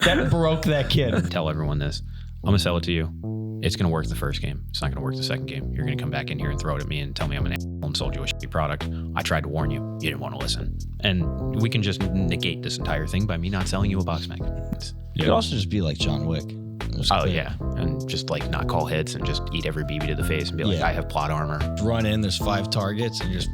That broke that kid. Tell everyone this. I'm going to sell it to you. It's going to work the first game. It's not going to work the second game. You're going to come back in here and throw it at me and tell me I'm an asshole and sold you a shitty product. I tried to warn you. You didn't want to listen. And we can just negate this entire thing by me not selling you a box mag. You could also just be like John Wick. Oh, yeah. And just like not call hits and just eat every BB to the face and be like, I have plot armor. Run in, there's 5 targets and just...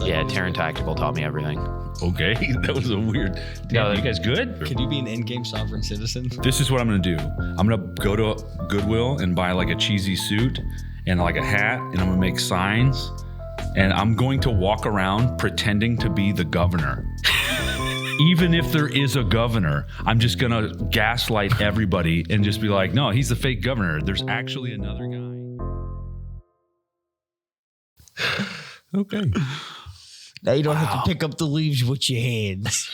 Yeah, Terran Tactical taught me everything. Okay, that was a weird... Damn, you guys good? Can you be an in-game sovereign citizen? This is what I'm going to do. I'm going to go to Goodwill and buy like a cheesy suit and like a hat, and I'm going to make signs, and I'm going to walk around pretending to be the governor. Even if there is a governor, I'm just going to gaslight everybody and just be like, no, he's the fake governor. There's actually another guy. Okay. Now you don't have to pick up the leaves with your hands.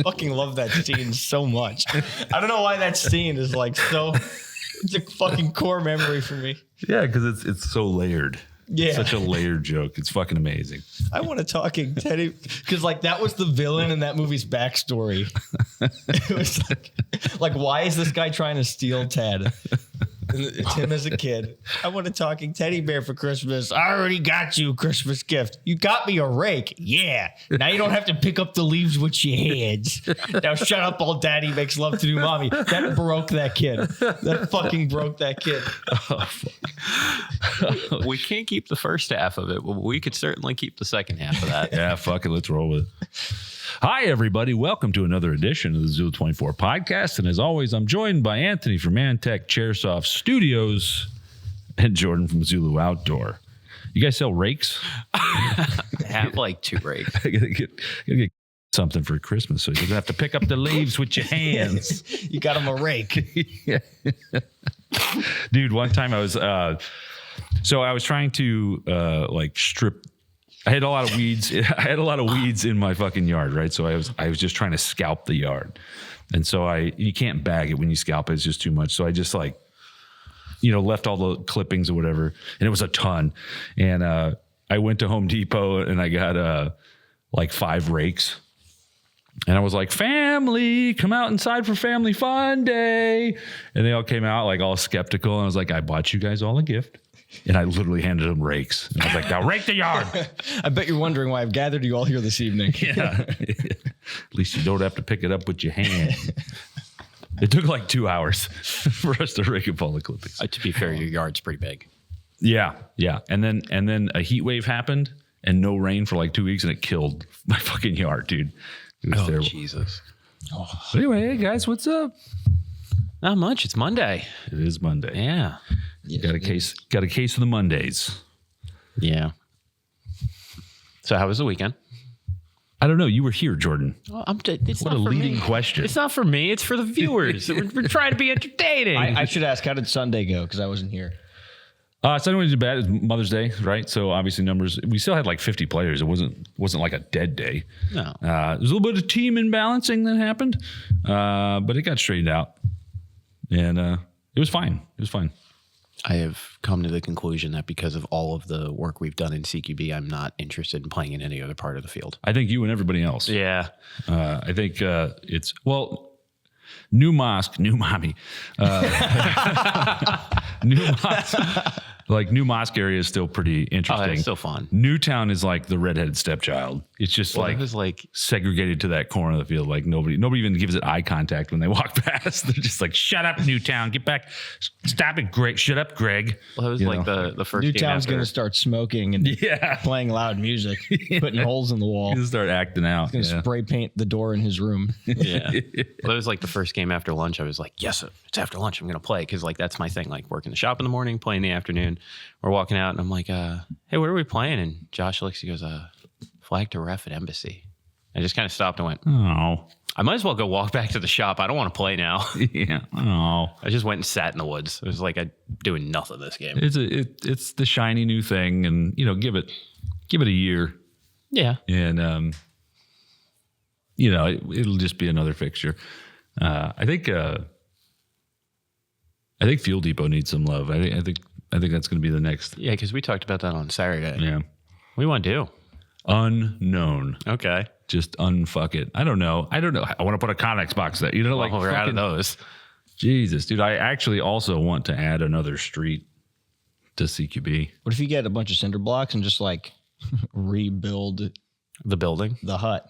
Fucking love that scene so much. I don't know why that scene is like so... It's a fucking core memory for me. Yeah, because it's so layered. Yeah. It's such a layered joke. It's fucking amazing. I want to Talking Teddy because like that was the villain in that movie's backstory. It was like why is this guy trying to steal Ted? It's him as a kid. I want a talking teddy bear for Christmas. I already got you a Christmas gift. You got me a rake. Yeah. Now you don't have to pick up the leaves with your hands. Now shut up, old daddy makes love to new mommy. That broke that kid. That fucking broke that kid. Oh, fuck. We can't keep the first half of it, but we could certainly keep the second half of that. Yeah, fuck it. Let's roll with it. Hi, everybody. Welcome to another edition of the Zulu 24 podcast. And as always, I'm joined by Anthony from Mantech Chairsoft Studios and Jordan from Zulu Outdoor. You guys sell rakes? I have like 2 rakes. I gotta get something for Christmas so you don't have to pick up the leaves with your hands. You got him a rake. Yeah. Dude, one time I was trying to like strip. I had a lot of weeds. I had a lot of weeds in my fucking yard, right? So I was just trying to scalp the yard. And so you can't bag it when you scalp it. It's just too much. So I just like, left all the clippings or whatever. And it was a ton. And I went to Home Depot and I got like 5 rakes. And I was like, family, come out inside for family fun day. And they all came out like all skeptical. And I was like, I bought you guys all a gift. And I literally handed them rakes. And I was like, now rake the yard. I bet you're wondering why I've gathered you all here this evening. Yeah. At least you don't have to pick it up with your hand. It took like 2 hours for us to rake up all the clippings. To be fair, your yard's pretty big. Yeah. And then a heat wave happened and no rain for like 2 weeks and it killed my fucking yard, dude. It was terrible. Jesus. Oh. But anyway, hey guys, what's up? Not much. It's Monday. It is Monday. Yeah. Got a case of the Mondays. Yeah. So how was the weekend? I don't know. You were here, Jordan. Well, what a leading question. It's not for me. It's for the viewers. we're trying to be entertaining. I should ask, how did Sunday go? Because I wasn't here. Sunday wasn't bad. It was Mother's Day, right? So obviously numbers. We still had like 50 players. It wasn't like a dead day. No. There's a little bit of team imbalancing that happened, but it got straightened out, and it was fine. It was fine. I have come to the conclusion that because of all of the work we've done in CQB, I'm not interested in playing in any other part of the field. I think you and everybody else. Yeah. I think it's, new mosque, new mommy. New mosque. Like New Mosque area is still pretty interesting. Oh, it's still fun. Newtown is like the redheaded stepchild. It's just it was like segregated to that corner of the field. Like nobody even gives it eye contact when they walk past. They're just like, shut up, Newtown. Get back. Stop it, Greg. Shut up, Greg. Well, it was like the first Newtown's going to start smoking and playing loud music, putting holes in the wall. He's going to start acting out. He's going to spray paint the door in his room. Yeah. Well, it was like the first game after lunch. I was like, yes, it's after lunch. I'm going to play because like that's my thing. Like work in the shop in the morning, play in the afternoon. We're walking out and I'm like, hey, what are we playing? And Josh looks, he goes, flag to ref at Embassy. I just kind of stopped and went, oh, I might as well go walk back to the shop. I don't want to play now. Yeah. Oh, I just went and sat in the woods. It was like I'm doing nothing this game. It's the shiny new thing, and give it a year. Yeah. And it'll just be another fixture. I think Fuel Depot needs some love. I think that's going to be the next. Yeah, because we talked about that on Saturday. Yeah. What do you want to do? Unknown. Okay. Just unfuck it. I don't know. I want to put a Connex box there. You know, like we're out of those. Jesus, dude. I actually also want to add another street to CQB. What if you get a bunch of cinder blocks and just like rebuild The building. the hut?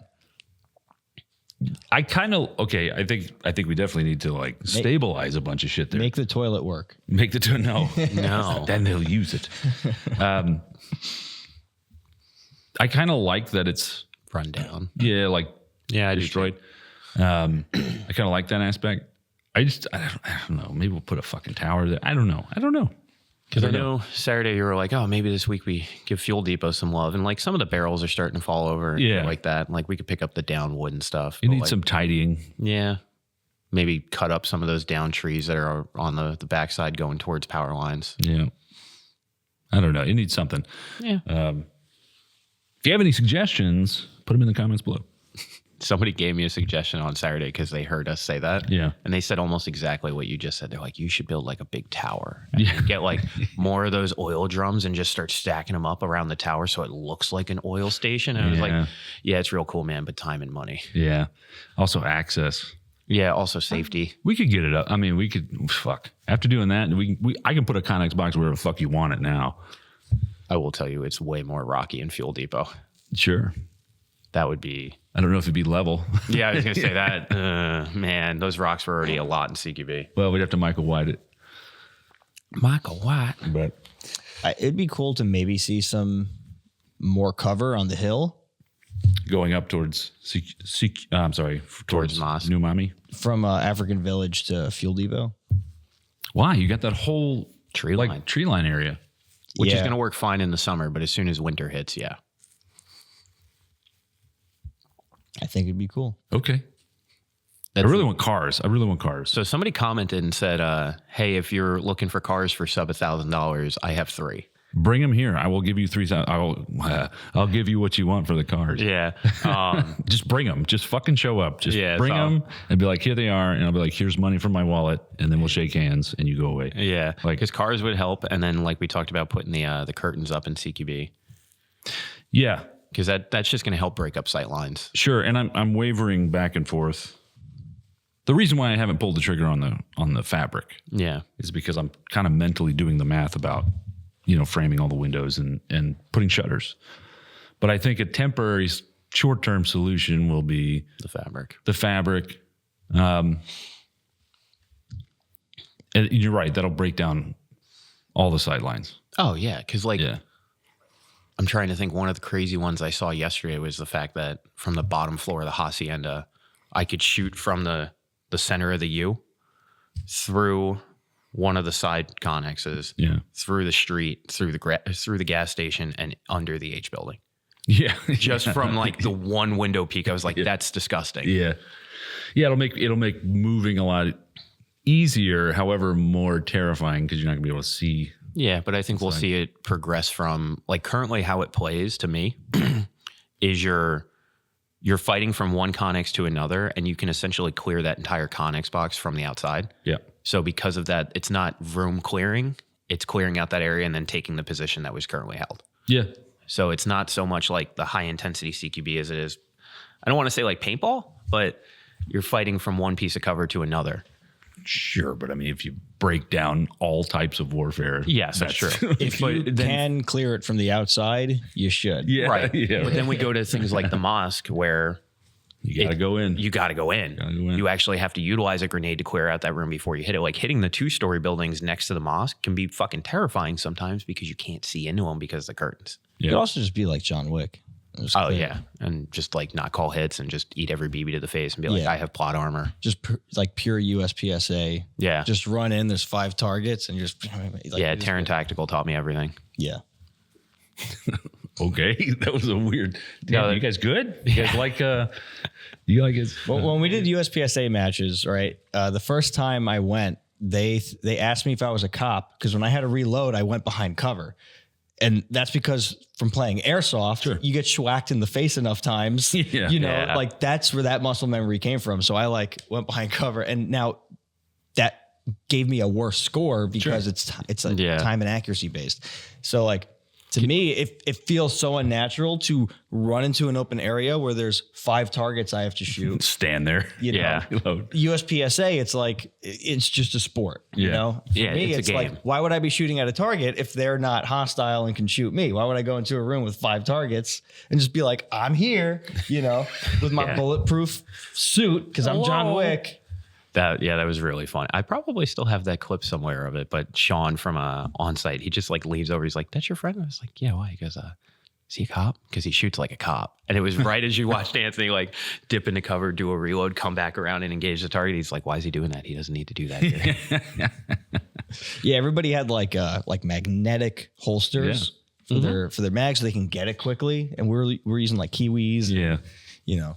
I think we definitely need to like stabilize a bunch of shit there. Make the toilet work. No. No. Then they'll use it. I kind of like that it's Run down. yeah, like Yeah, destroyed. I kind of like that aspect. I don't know. Maybe we'll put a fucking tower there. I don't know. Because I know Saturday you were like, oh, maybe this week we give Fuel Depot some love. And like some of the barrels are starting to fall over and shit like that. And like we could pick up the down wood and stuff. You but need like, some tidying. Yeah. Maybe cut up some of those down trees that are on the backside going towards power lines. Yeah. I don't know. It needs something. Yeah. If you have any suggestions, put them in the comments below. Somebody gave me a suggestion on Saturday because they heard us say that. Yeah. And they said almost exactly what you just said. They're like, you should build like a big tower. Yeah. Get like more of those oil drums and just start stacking them up around the tower so it looks like an oil station. And I was like, yeah, it's real cool, man, but time and money. Yeah. Also access. Yeah. Also safety. We could get it up. I mean, we could, after doing that, I can put a Connex box wherever the fuck you want it now. I will tell you, it's way more rocky in Fuel Depot. Sure. That would be. I don't know if it'd be level. Yeah, I was going to say that. Man, those rocks were already a lot in CQB. Well, we'd have to Michael White it. Michael White. But It'd be cool to maybe see some more cover on the hill going up towards, towards Moss. New Miami. from African Village to Fuel Depot. Why? You got that whole Tree line. tree line area. Which is Yeah. going to work fine in the summer, but as soon as winter hits, yeah. I think it'd be cool. Okay. I really want cars. So somebody commented and said, hey, if you're looking for cars for sub $1,000, I have 3. Bring them here. I will give you 3,000. I'll give you what you want for the cars. Yeah. Just bring them. Just fucking show up. Just bring so- them and be like, here they are. And I'll be like, here's money from my wallet. And then we'll shake hands and you go away. Yeah. Like- Because cars would help. And then like we talked about putting the curtains up in CQB. Yeah, Because that's just going to help break up sight lines. sure. And I'm wavering back and forth. The reason why I haven't pulled the trigger on the fabric Yeah. is because I'm kind of mentally doing the math about, framing all the windows and putting shutters. But I think a temporary short-term solution will be The fabric. the fabric. And you're right. That'll break down all the sight lines. Oh, yeah. Because like Yeah. I'm trying to think one of the crazy ones I saw yesterday was the fact that from the bottom floor of the Hacienda, I could shoot from the center of the U through one of the side connexes, Yeah. through the street, through the gas station, and under the H building. Yeah. Just from like the one window peak, I was like, that's disgusting. Yeah. Yeah. It'll make moving a lot easier, however, more terrifying because you're not gonna be able to see. Yeah, but I think we'll see it progress from like currently how it plays to me is you're fighting from one connex to another, and you can essentially clear that entire connex box from the outside. Yeah. So because of that, it's not room clearing, it's clearing out that area and then taking the position that was currently held. Yeah. So it's not so much like the high intensity CQB as it is, I don't want to say like paintball, but you're fighting from one piece of cover to another. Sure. But I mean, if you break down all types of warfare. Yes, that's true. If you can clear it from the outside, you should. Yeah. Right. Yeah. But then we go to things like the mosque where You got to go in. you got to go in. You actually have to utilize a grenade to clear out that room before you hit it. Like hitting the 2-story buildings next to the mosque can be fucking terrifying sometimes because you can't see into them because of the curtains. It could also just be like John Wick. Just Oh, clear- yeah. And just like not call hits and just eat every BB to the face and be like, Yeah. I have plot armor. Just like pure USPSA. Yeah. Just run in. There's 5 targets and just like, Yeah. just- Terran Tactical taught me everything. Yeah. Okay. That was a weird. No, Damn, you guys good? You guys like, you like it? Well, when we did USPSA matches, right? The first time I went, they asked me if I was a cop because when I had to reload, I went behind cover. And that's because from playing Airsoft, you get schwacked in the face enough times. Yeah. Yeah. Like that's where that muscle memory came from. So I like went behind cover, and now that gave me a worse score because it's a Yeah. time and accuracy based. So like To me, it feels so unnatural to run into an open area where there's 5 targets I have to shoot. Stand there. You know, Yeah. Reload. USPSA, it's like, it's just a sport, you Yeah. know? For Yeah, me, it's a it's game. like, why would I be shooting at a target if they're not hostile and can shoot me? Why would I go into a room with 5 targets and just be like, I'm here, you know, with my Yeah. bulletproof suit because I'm John Hello. Wick. That was really fun. I probably still have that clip somewhere of it, but Sean from on site, he just like leaves over. He's like, "That's your friend?" I was like, "Yeah, why?" He goes, "Is he a cop?" Because he shoots like a cop. And it was right as you watched Anthony like dip into cover, do a reload, come back around and engage the target. He's like, "Why is he doing that? He doesn't need to do that here." Yeah, everybody had like magnetic holsters for their mags so they can get it quickly. And we're using like Kiwis. And, Yeah. you know.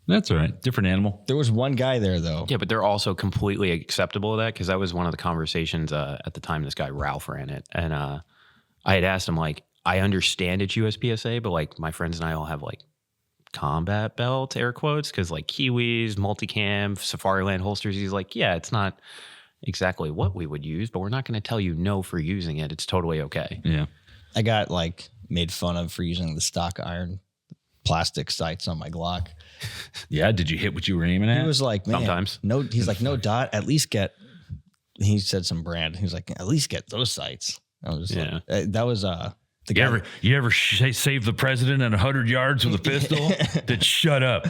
That's all right. Different animal. There was one guy there though. Yeah, but they're also completely acceptable of that because that was one of the conversations at the time. This guy Ralph ran it, and I had asked him like, I understand it's USPSA, but like my friends and I all have like combat belt air quotes because like Kiwis, multicam, Safariland holsters. He's like, yeah, it's not exactly what we would use, but we're not going to tell you no for using it. It's totally okay. Yeah. I got like made fun of for using the stock iron plastic sights on my Glock. Yeah. Did you hit what you were aiming at? He was like, man, Sometimes. no, he's like, no dot, at least get, he said some brand. He was like, at least get those sights. I was just like, that was, the guy. You ever save the president at 100 yards with a pistol? Then shut up.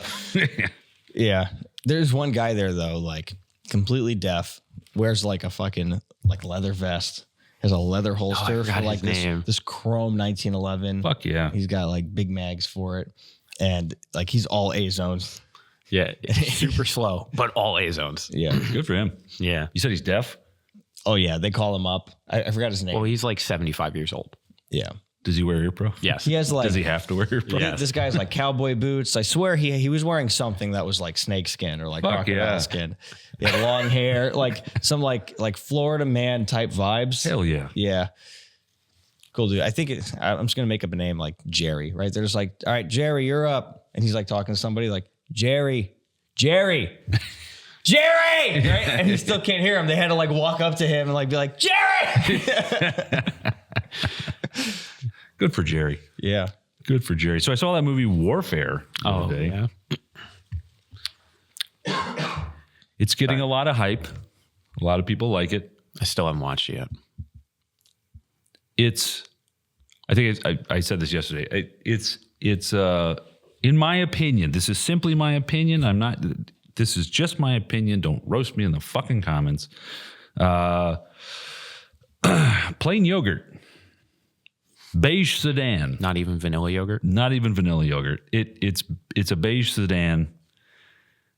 Yeah. There's one guy there though, like completely deaf, wears like a fucking like leather vest, has a leather holster for forgot like his name. this chrome 1911. Fuck yeah. He's got like big mags for it. And like he's all A zones. Yeah, it's super slow, but all A zones. Yeah. Good for him. Yeah. You said he's deaf? Oh yeah. They call him up. I forgot his name. Well, he's like 75 years old. Yeah. Does he wear ear pro? Yes. He has like, Does he have to wear ear pro? Yeah. this guy's like cowboy boots. I swear he was wearing something that was like snake skin or like Fuck crocodile yeah. skin. He had long hair, like some like Florida man type vibes. Hell yeah. Yeah. Cool dude. I think I'm just gonna make up a name like Jerry, right? They're just like, all right, Jerry, you're up. And he's like talking to somebody like, Jerry, Jerry, right? And he still can't hear him. They had to like walk up to him and like be like, Jerry. Good for Jerry. Yeah. Good for Jerry. So I saw that movie Warfare the other day. yeah. It's getting a lot of hype. A lot of people like it. I still haven't watched it yet. I said this yesterday. It's in my opinion, this is simply my opinion. This is just my opinion. Don't roast me in the fucking comments. Plain yogurt. Beige sedan. Not even vanilla yogurt. Not even vanilla yogurt. It's a beige sedan.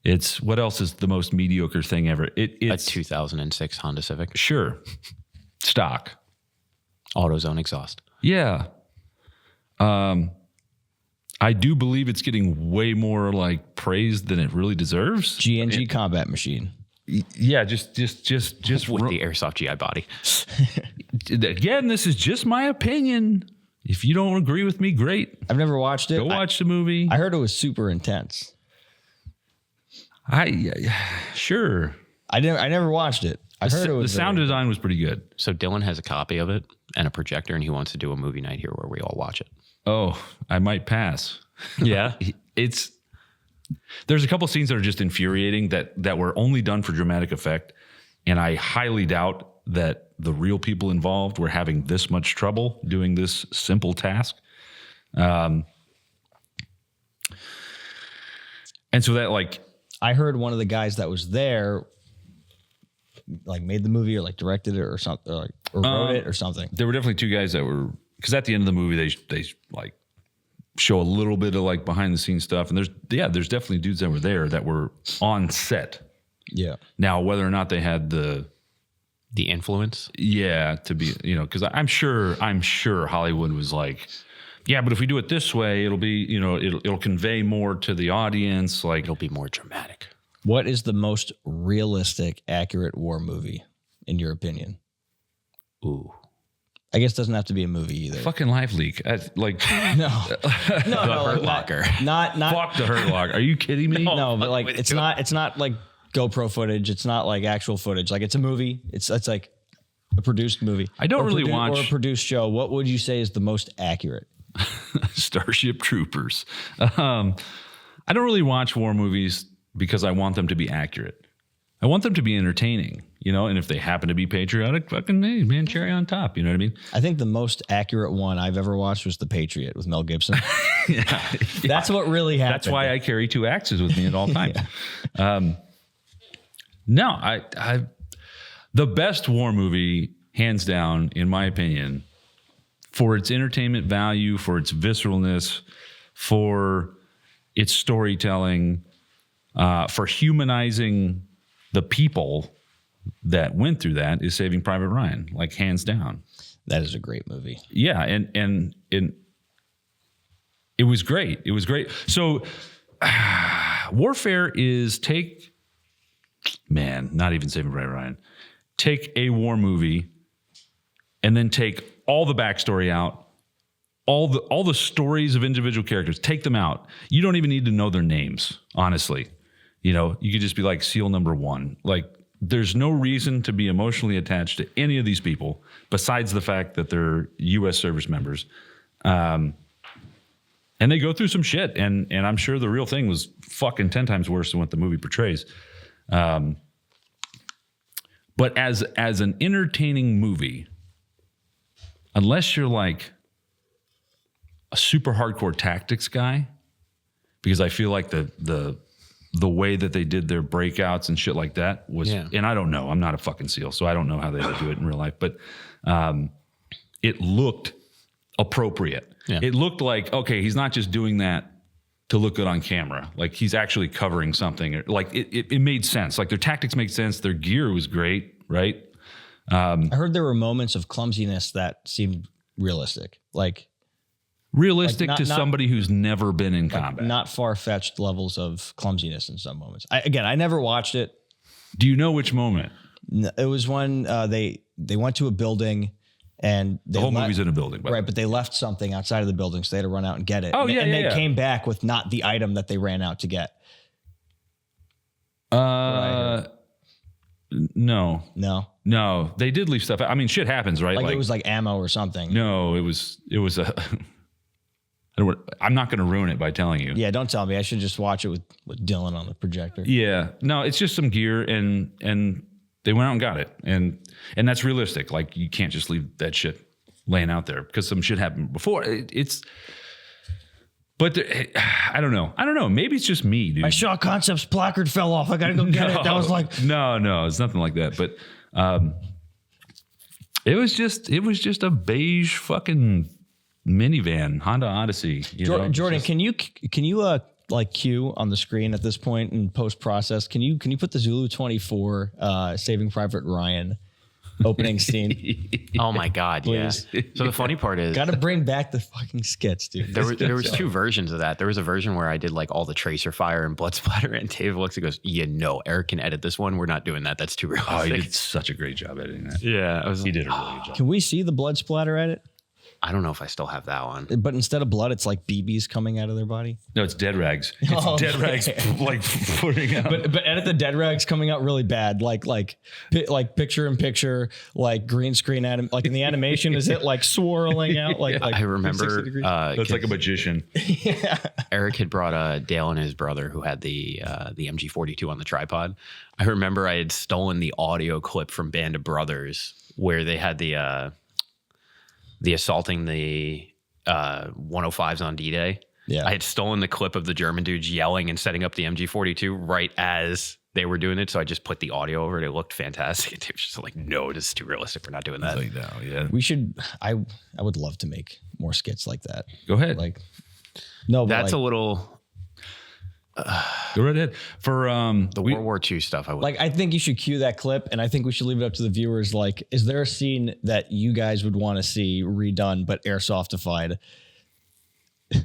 It's what else is the most mediocre thing ever? It's A 2006 Honda Civic. sure stock. AutoZone exhaust. Yeah. I do believe it's getting way more like praise than it really deserves. GNG combat machine. Yeah, just With the Airsoft GI body. again, this is just my opinion. If you don't agree with me, great. I've never watched it. Go watch the movie. I heard it was super intense. Sure. I never watched it. I heard it The was sound design was pretty good. So Dylan has a copy of it and a projector, and he wants to do a movie night here where we all watch it. Oh, I might pass. Yeah. There's a couple scenes that are just infuriating that were only done for dramatic effect, and I highly doubt that the real people involved were having this much trouble doing this simple task. And so that like I heard one of the guys that was there like made the movie or like directed it or something or wrote it or something. there were definitely two guys that were, because at the end of the movie they like show a little bit of like behind the scenes stuff, and there's definitely dudes that were there that were on set. Yeah. Now whether or not they had the influence. to be, because I'm sure Hollywood was like, yeah, but if we do it this way, it'll be, it'll convey more to the audience. Like It'll be more dramatic. What is the most realistic, accurate war movie in your opinion? Ooh. I guess it doesn't have to be a movie either. fucking Live Leak. No, Hurt like Locker. not Fuck the Hurt Locker. Are you kidding me? no, but like Way to it's do not like GoPro footage. It's not like actual footage. Like it's a movie. It's like A produced movie. I don't really watch- or a produced show. What would you say is the most accurate? Starship Troopers. I don't really watch war movies because I want them to be accurate. I want them to be entertaining, and if they happen to be patriotic, fucking hey, man, cherry on top. You know what I mean? I think the most accurate one I've ever watched was The Patriot with Mel Gibson. That's what really happened. That's why I carry 2 axes with me at all times. No, I the best war movie, hands down, in my opinion, for its entertainment value, for its visceralness, for its storytelling, for humanizing the people that went through that, is Saving Private Ryan, like hands down. That is a great movie. Yeah, and it was great. It was great. So warfare is not even Saving Private Ryan. Take a war movie and then take all the backstory out, all the stories of individual characters, take them out. You don't even need to know their names, honestly. You could just be like SEAL number 1. Like, there's no reason to be emotionally attached to any of these people besides the fact that they're U.S. service members. And they go through some shit. And I'm sure the real thing was fucking 10 times worse than what the movie portrays. But as an entertaining movie, unless you're like a super hardcore tactics guy, because I feel like the way that they did their breakouts and shit like that was, and I don't know, I'm not a fucking SEAL, so I don't know how they would do it in real life, but it looked appropriate. Yeah. It looked like, okay, he's not just doing that to look good on camera. Like, he's actually covering something. Like, it made sense. Like, their tactics made sense. Their gear was great, right? I heard there were moments of clumsiness that seemed realistic. Realistic to somebody who's never been in combat. Not far-fetched levels of clumsiness in some moments. I never watched it. Do you know which moment? It was when they went to a building and the whole movie's in a building, right? But they left something outside of the building, so they had to run out and get it. Oh, and they came back with not the item that they ran out to get. No, they did leave stuff. I mean, shit happens, right? Like it was like ammo or something. No, it was a. I'm not going to ruin it by telling you. Yeah, don't tell me. I should just watch it with Dylan on the projector. Yeah, no, it's just some gear, and they went out and got it, and that's realistic. Like, you can't just leave that shit laying out there because some shit happened before. But I don't know. Maybe it's just me, dude. My Shaw Concepts placard fell off. I got to go get it. That was like no, it's nothing like that. But it was just a beige fucking minivan, Honda Odyssey. Jordan, can you cue on the screen at this point in post process? Can you put the Zulu 24 Saving Private Ryan opening scene? Oh my God, please. Yeah. So the funny part is, got to bring back the fucking skits, dude. There was 2 versions of that. There was a version where I did like all the tracer fire and blood splatter, and Dave looks and goes, Eric can edit this one. We're not doing that. That's too realistic. Oh, he did such a great job editing that. Yeah, he did a really good job. Can we see the blood splatter edit? I don't know if I still have that one. But instead of blood, it's like BBs coming out of their body. No, it's dead rags. It's dead rags like pouring out. But edit the dead rags coming out really bad, like picture in picture, like green screen like in the animation, is it like swirling out? Like I remember that's like a magician. Yeah. Eric had brought Dale and his brother who had the MG42 on the tripod. I remember I had stolen the audio clip from Band of Brothers where they had the assaulting the 105s on D-Day. Yeah. I had stolen the clip of the German dudes yelling and setting up the MG42 right as they were doing it. So I just put the audio over it. It looked fantastic. They were just like, no, this is too realistic. We're not doing that. Like, no, yeah. We should, I would love to make more skits like that. Go ahead. That's a little... Go right ahead. For the World War II stuff, I think you should cue that clip, and I think we should leave it up to the viewers. Like, is there a scene that you guys would want to see redone but airsoftified?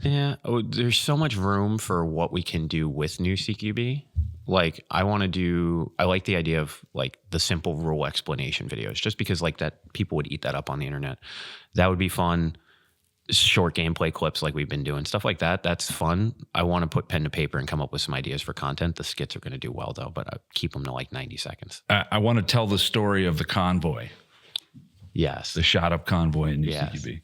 Yeah, there's so much room for what we can do with new CQB. Like, I like the idea of like the simple rule explanation videos, just because like that people would eat that up on the internet. That would be fun. Short gameplay clips like we've been doing, stuff like that. That's fun. I want to put pen to paper and come up with some ideas for content. The skits are going to do well though, but I keep them to like 90 seconds. I want to tell the story of the convoy. Yes. The shot up convoy in Yes. UCQB.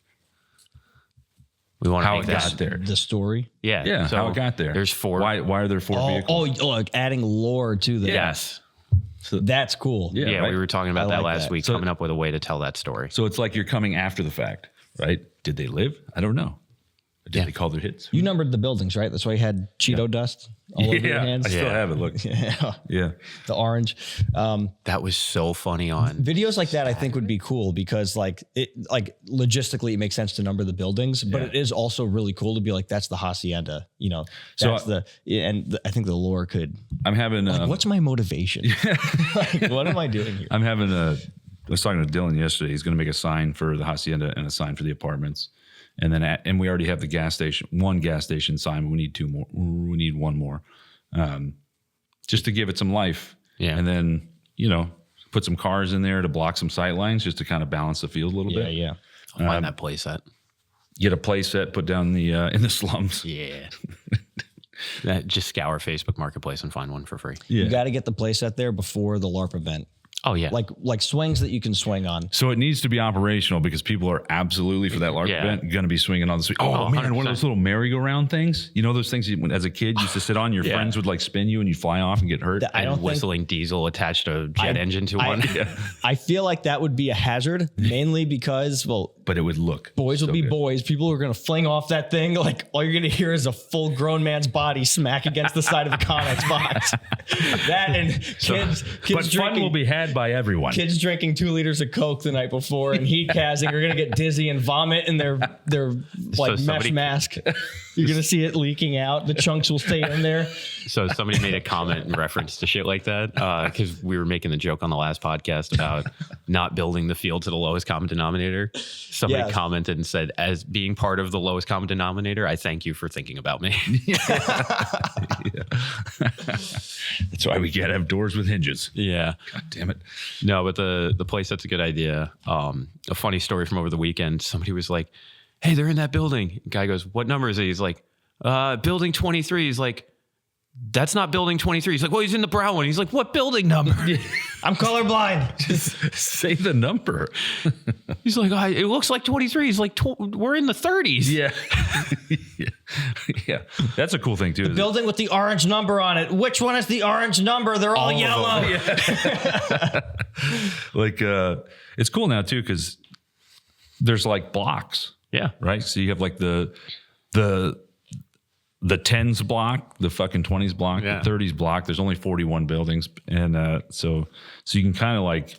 We want to How make it that. got there. The story. Yeah. Yeah, So how it got there. There's 4. Why are there 4 vehicles? Like adding lore to the. Yes. That's cool. Yeah, Yeah. right? We were talking about I that like last that. week, So- coming up with a way to tell that story. So it's like you're coming after the fact, right? Did they live? I don't know. Did Yeah. they call their hits? You numbered the buildings, right? That's why you had Cheeto dust all over your hands. I still have it. Look. Yeah. Yeah. The orange. That was so funny on. Videos like that I think would be cool because like logistically it makes sense to number the buildings, but Yeah. it is also really cool to be like that's the hacienda, you know. So, That's I think the lore could I'm having what's my motivation? Like, what am I doing here? I was talking to Dylan yesterday. He's going to make a sign for the hacienda and a sign for the apartments. And then, and we already have the one gas station sign. We need 2 more. We need 1 more, just to give it some life. Yeah. And then, you know, put some cars in there to block some sight lines, just to kind of balance the field a little bit. Yeah. I'll find that play set. Get a play set, put down in the slums. Yeah. Just scour Facebook Marketplace and find one for free. Yeah. You got to get the playset there before the LARP event. Oh, yeah. Like swings that you can swing on. So it needs to be operational because people are absolutely for that LARP Yeah. event going to be swinging on the swing. Oh, man, one of 100%. those little merry-go-round things. You know those things you, as a kid you used to sit on. Your Yeah. friends would like spin you and you fly off and get hurt. I don't and think whistling diesel attached a jet engine to one. I feel like that would be a hazard, mainly because but it would look. boys will so be good. boys. People are going to fling off that thing. Like all you're going to hear is a full grown man's body smack against the side of a Connex box. That and kids But fun drinking, will be had by everyone. kids drinking 2 liters of Coke the night before and heat casting are going to get dizzy and vomit in their like mesh somebody- mask. You're going to see it leaking out. The chunks will stay in there. So somebody made a comment in reference to shit like that because we were making the joke on the last podcast about not building the field to the lowest common denominator. Somebody Yes. commented and said, as being part of the lowest common denominator, I thank you for thinking about me. That's why we can't have doors with hinges. Yeah. God damn it. No, but the place set's a good idea. A funny story from over the weekend. Somebody was like, hey, they're in that building. Guy goes, what number is it? He's like, building 23. He's like, that's not building 23. He's like, well, he's in the brown one. He's like, what building number? I'm colorblind. Say the number. He's like, it looks like 23. He's like, we're in the 30s. Yeah. Yeah. That's a cool thing too. Building with the orange number on it. Which one is the orange number? They're all of yellow. them. Like it's cool now too because there's like blocks, Yeah. right? So you have like the 10s block, the fucking 20s block, Yeah. the 30s block. There's only 41 buildings, and so you can kind of like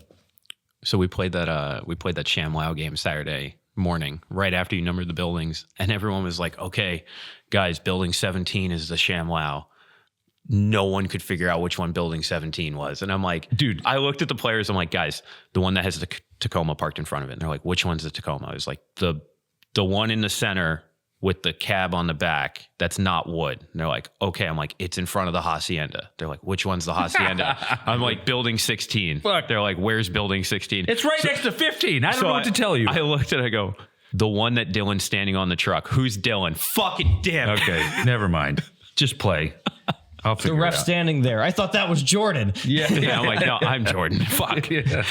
So we played that ShamWow game Saturday morning, right after you numbered the buildings, and everyone was like, okay, guys, building 17 is the ShamWow. No one could figure out which one building 17 was. And I'm like, Dude. I looked at the players. I'm like, guys, the one that has the Tacoma parked in front of it. And they're like, which one's the Tacoma? I was like, the one in the center with the cab on the back. That's not wood. And they're like, okay. I'm like, it's in front of the Hacienda. They're like, which one's the Hacienda? I'm like, building 16. Fuck. They're like, where's building 16? it's right next to 15. I don't know what to tell you. I looked at it, I go, the one that Dylan's standing on the truck. Who's Dylan? Fucking damn it. Okay, never mind. Just play. I'll The figure ref it out. standing there. I thought that was Jordan. Yeah. Yeah, I'm like, no, I'm Jordan. Fuck. Yeah.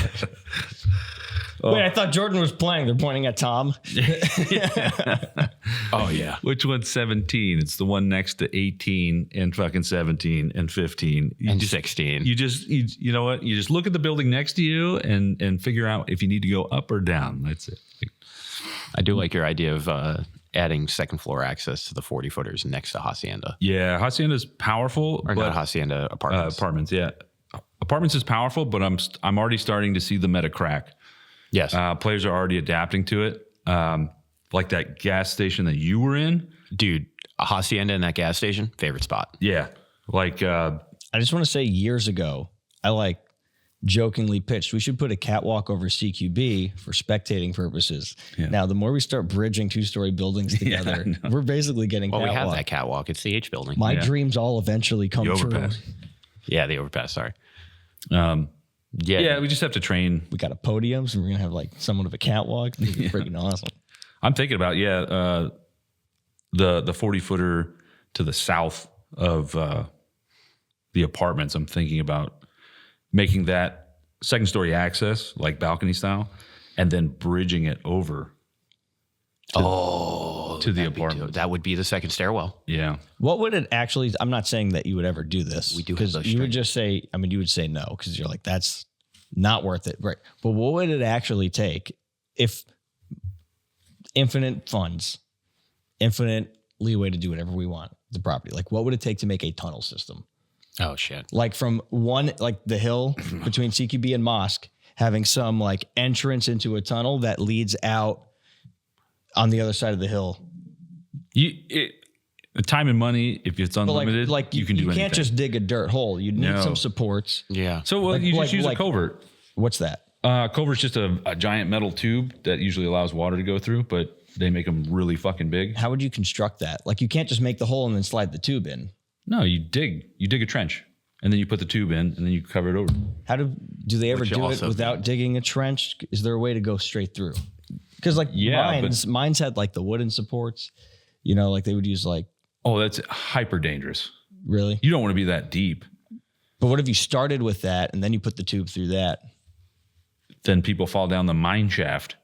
Wait, I thought Jordan was playing. They're pointing at Tom. Oh, yeah. Which one's 17? It's the one next to 18 and fucking 17 and 15. And 16. You know what? You just look at the building next to you and figure out if you need to go up or down. That's it. I do like your idea of adding second floor access to the 40 footers next to Hacienda. Yeah, Hacienda's powerful, Or but not Hacienda, apartments. apartments. Yeah, apartments is powerful, but I'm already starting to see the meta crack. Yes. Players are already adapting to it. Like that gas station that you were in. Dude, Hacienda and that gas station, favorite spot. Yeah, like I just want to say years ago, I jokingly pitched we should put a catwalk over CQB for spectating purposes. Yeah. Now, the more we start bridging 2-story buildings together, we're basically getting Well, catwalk. we have that catwalk. It's the H building. My Yeah. dreams all eventually come the true. overpass. Yeah, the overpass. Sorry. Yeah, Yeah. we just have to train. We got a podium, so we're gonna have somewhat of a catwalk. It's freaking awesome. I'm thinking about the 40 footer to the south of the apartments. I'm thinking about making that second story access, like balcony style, and then bridging it over to the apartment. That would be the second stairwell. Yeah. What would it actually? I'm not saying that you would ever do this. We do have because those you would strings. just say. I mean, you would say no because you're like that's not worth it, right? But what would it actually take if infinite funds, infinite leeway to do whatever we want with the property? Like, what would it take to make a tunnel system? Oh shit. Like from one, like the hill between CQB and Mosque, having some like entrance into a tunnel that leads out on the other side of the hill. The time and money, if it's But unlimited, you can do anything. can't just dig a dirt hole. You need some supports. Yeah. So you just use a culvert. What's that? Culvert's just a giant metal tube that usually allows water to go through, but they make them really fucking big. How would you construct that? Like you can't just make the hole and then slide the tube in. No, you dig a trench and then you put the tube in and then you cover it over. How do they ever Which do it also- without digging a trench? Is there a way to go straight through? Because like Yeah, mines had like the wooden supports, you know, like they would use like, Oh, that's hyper dangerous. really? You don't want to be that deep. But what if you started with that and then you put the tube through that? Then people fall down the mine shaft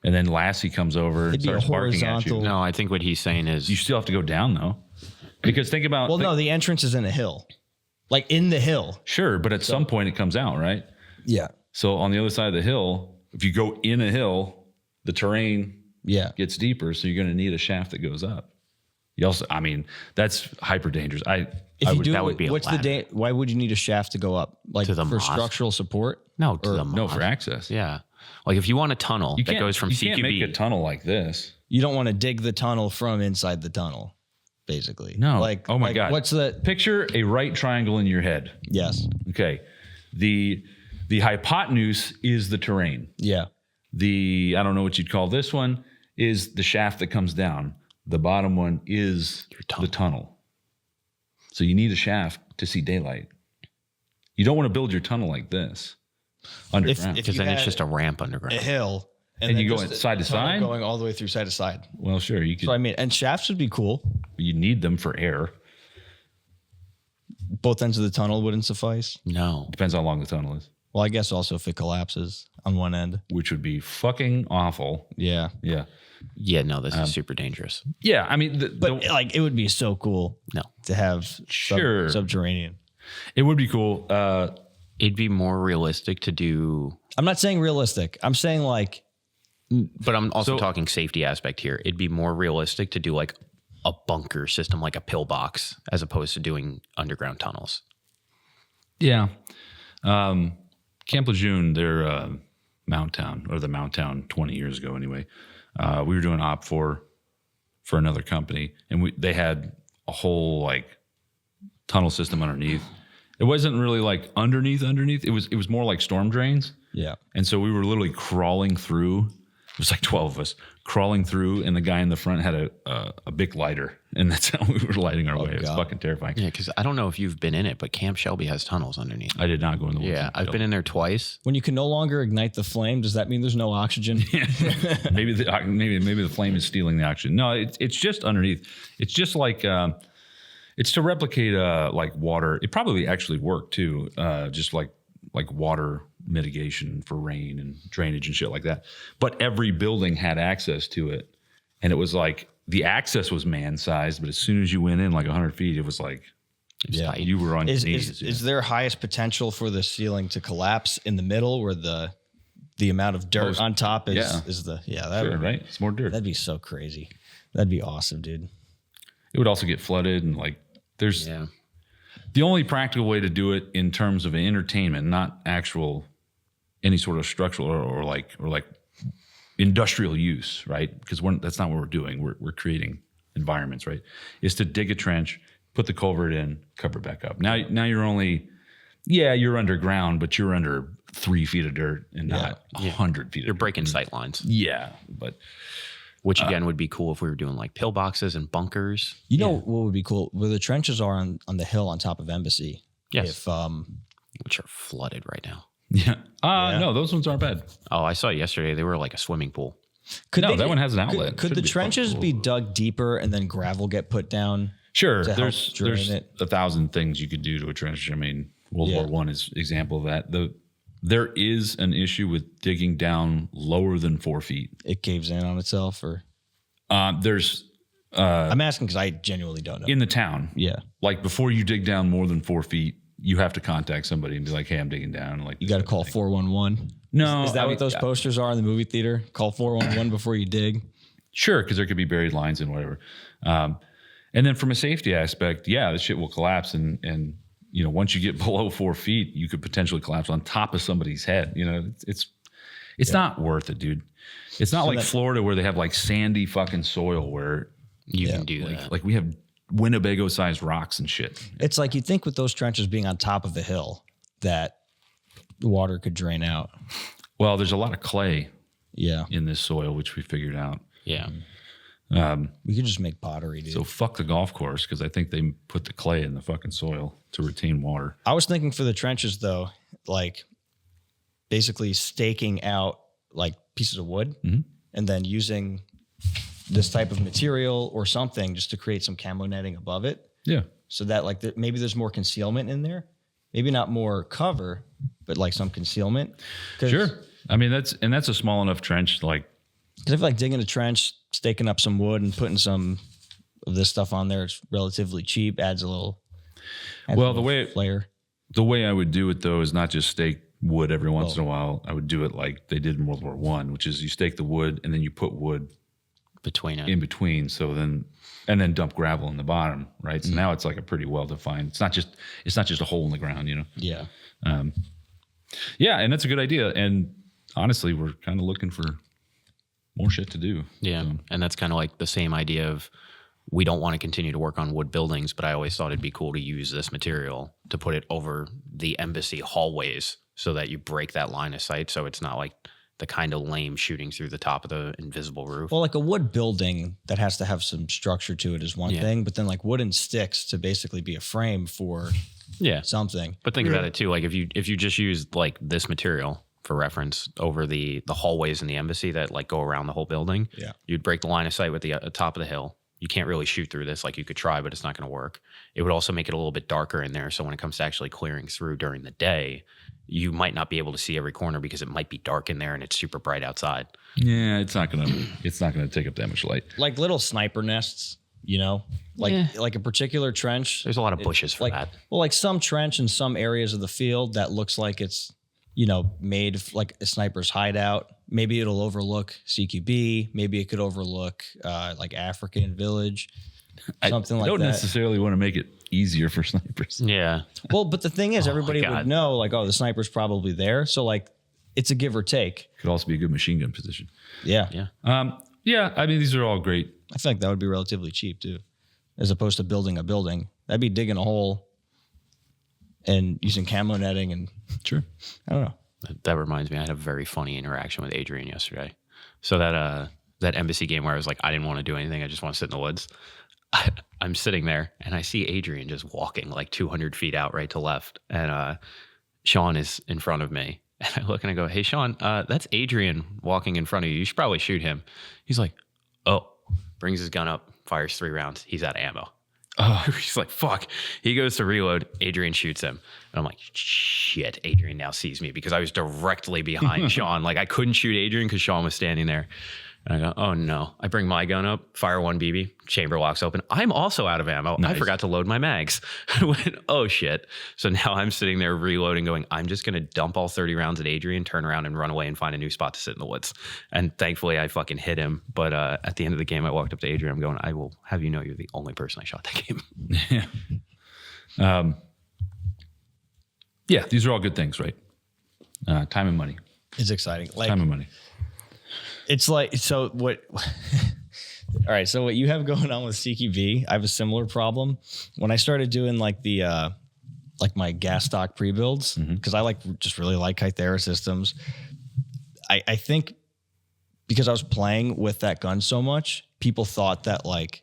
and then Lassie comes over and It'd be a starts barking at you. horizontal- No, I think what he's saying is You still have to go down though. Because think about Well, no, the entrance is in a hill, like in the hill. Sure, but at some point it comes out, right? Yeah. So on the other side of the hill, if you go in a hill, the terrain Yeah. gets deeper, so you're going to need a shaft that goes up. You also, I mean, that's hyper dangerous. If you do, that would be a what's ladder. why would you need a shaft to go up? Like To the for mosque? structural support? no to the no mod. for access. Yeah. Like if you want a tunnel that goes from you CQB. can't make a tunnel like this. You don't want to dig the tunnel from inside the tunnel, basically. No. Like, Oh my like, God. What's the? Picture a right triangle in your head. Yes. Okay. The hypotenuse is the terrain. Yeah. I don't know what you'd call this one, is the shaft that comes down. The bottom one is the tunnel. So you need a shaft to see daylight. You don't want to build your tunnel like this underground. If Because you then it's had just a ramp a underground. hill, And then you go just a side to tunnel side? going all the way through side to side. Well, sure, you could. So I mean, and shafts would be cool. You need them for air. Both ends of the tunnel wouldn't suffice. No. Depends how long the tunnel is, Well, I guess also if it collapses on one end. which would be fucking awful. Yeah. Yeah. Yeah, no, this is super dangerous. Yeah. I mean, But like, it would be so cool No. to have Sure. subterranean. it would be cool. It'd be more realistic to do, I'm not saying realistic. I'm saying like, but I'm also So- talking safety aspect here. It'd be more realistic to do like a bunker system, like a pillbox, as opposed to doing underground tunnels. Yeah. Camp Lejeune, they're Mount Town, or the Mount Town 20 years ago anyway. We were doing op for another company, and they had a whole like tunnel system underneath. It wasn't really like underneath. It was more like storm drains. yeah. And so we were literally crawling through. It was like 12 of us crawling through, and the guy in the front had a big lighter, and that's how we were lighting our way. It was God. fucking terrifying. Yeah, because I don't know if you've been in it, but Camp Shelby has tunnels underneath. I did not go in the woods. Yeah, I've been in there twice. When you can no longer ignite the flame, does that mean there's no oxygen? maybe the flame is stealing the oxygen. No, it's just underneath. It's just like it's to replicate like water. It probably actually worked too. Just like water mitigation for rain and drainage and shit like that. But every building had access to it, and it was like the access was man-sized. But as soon as you went in like 100 feet, it was like Yeah. you were on your Is knees. is there highest potential for the ceiling to collapse in the middle where the amount of dirt on top is that Sure, would, right? It's more dirt. that'd be so crazy. That'd be awesome, dude. It would also get flooded, and like there's Yeah. the only practical way to do it in terms of entertainment, not actual any sort of structural or like industrial use, right? Because that's not what we're doing. We're creating environments, right? Is to dig a trench, put the culvert in, cover it back up. Now you're only, you're underground, but you're under 3 feet of dirt and not 100 feet. You're of dirt. breaking sight lines, Yeah, but which again would be cool if we were doing like pillboxes and bunkers. You know what would be cool? Where the trenches are on the hill on top of Embassy. Yes. If Which are flooded right now. yeah. No, those ones aren't bad. Oh, I saw yesterday. They were like a swimming pool. No, that one has an outlet. Could Should the be trenches fun. be dug deeper and then gravel get put down? Sure, to help there's drain it? 1,000 things you could do to a trench. I mean, World War I is example of that. There is an issue with digging down lower than 4 feet. It caves in on itself, or There's I'm asking because I genuinely don't know. in the town. Yeah, Like before you dig down more than 4 feet, you have to contact somebody and be like, "Hey, I'm digging down." Like you got to call 411. No, Is that I what mean, those posters are in the movie theater? Call 411 before you dig. Sure, because there could be buried lines and whatever. And then from a safety aspect, yeah, the shit will collapse, and you know, once you get below 4 feet, you could potentially collapse on top of somebody's head. You know, it's not worth it, dude. It's not like Florida where they have like sandy fucking soil where You can do that. like we have Winnebago-sized rocks and shit. It's like you think with those trenches being on top of a hill that the water could drain out. Well, there's a lot of clay Yeah, in this soil, which we figured out. Yeah. we could just make pottery, dude. So fuck the golf course because I think they put the clay in the fucking soil to retain water. I was thinking for the trenches though, like basically staking out like pieces of wood and then using this type of material or something just to create some camo netting above it. Yeah. So that like maybe there's more concealment in there. Maybe not more cover, but like some concealment. Sure. I mean, that's a small enough trench. Like, Because I feel like digging a trench, staking up some wood and putting some of this stuff on there, it's relatively cheap, adds a little flair. The way I would do it though is not just stake wood every once in a while. I would do it like they did in World War I, which is you stake the wood and then you put wood Between it. in between. So then, and then dump gravel in the bottom, right? So now it's like a pretty well defined. It's not just a hole in the ground, you know? Yeah. Yeah. And that's a good idea. And honestly, we're kind of looking for more shit to do. Yeah. And that's kind of like the same idea of we don't want to continue to work on wood buildings, but I always thought it'd be cool to use this material to put it over the embassy hallways so that you break that line of sight. So it's not like the kind of lame shooting through the top of the invisible roof. Well, like a wood building that has to have some structure to it is one thing, but then like wooden sticks to basically be a frame for something. But think about it too. Like if you just use like this material for reference over the hallways in the embassy that like go around the whole building, you'd break the line of sight with the top of the hill. You can't really shoot through this. Like you could try, but it's not going to work. It would also make it a little bit darker in there. So when it comes to actually clearing through during the day, you might not be able to see every corner because it might be dark in there and it's super bright outside. Yeah, it's not gonna take up that much light. Like little sniper nests, you know, like a particular trench. There's a lot of bushes for that. Well, like some trench in some areas of the field that looks like it's, you know, made like a sniper's hideout. Maybe it'll overlook CQB. Maybe it could overlook like African village, something like that. I don't necessarily want to make it easier for snipers. Yeah. Well, but the thing is, everybody would know, like, oh, the sniper's probably there. So, like, it's a give or take. Could also be a good machine gun position. Yeah. Yeah. Yeah, I mean, these are all great. I feel like that would be relatively cheap, too, as opposed to building a building. That'd be digging a hole and using camo netting and Sure. I don't know. That reminds me, I had a very funny interaction with Adrian yesterday. So that embassy game where I was like, I didn't want to do anything. I just want to sit in the woods. I'm sitting there and I see Adrian just walking like 200 feet out right to left. And Sean is in front of me. And I look and I go, hey, Sean, that's Adrian walking in front of you. You should probably shoot him. He's like, oh, brings his gun up, fires 3 rounds. He's out of ammo. Oh, he's like, fuck. He goes to reload. Adrian shoots him. And I'm like, shit, Adrian now sees me because I was directly behind Sean. Like I couldn't shoot Adrian because Sean was standing there. And I go, oh no. I bring my gun up, fire 1 BB, chamber locks open. I'm also out of ammo. Nice. I forgot to load my mags. I went, oh shit. So now I'm sitting there reloading going, I'm just going to dump all 30 rounds at Adrian, turn around and run away and find a new spot to sit in the woods. And thankfully I fucking hit him. But at the end of the game, I walked up to Adrian. I'm going, I will have you know you're the only person I shot that game. Yeah. Yeah, these are all good things, right? Time and money. It's exciting. Like, Time and money. It's like, so what, all right. So what you have going on with CQB, I have a similar problem. When I started doing like the, like my gas stock pre-builds, because I just really like Kythera systems. I think because I was playing with that gun so much, people thought that like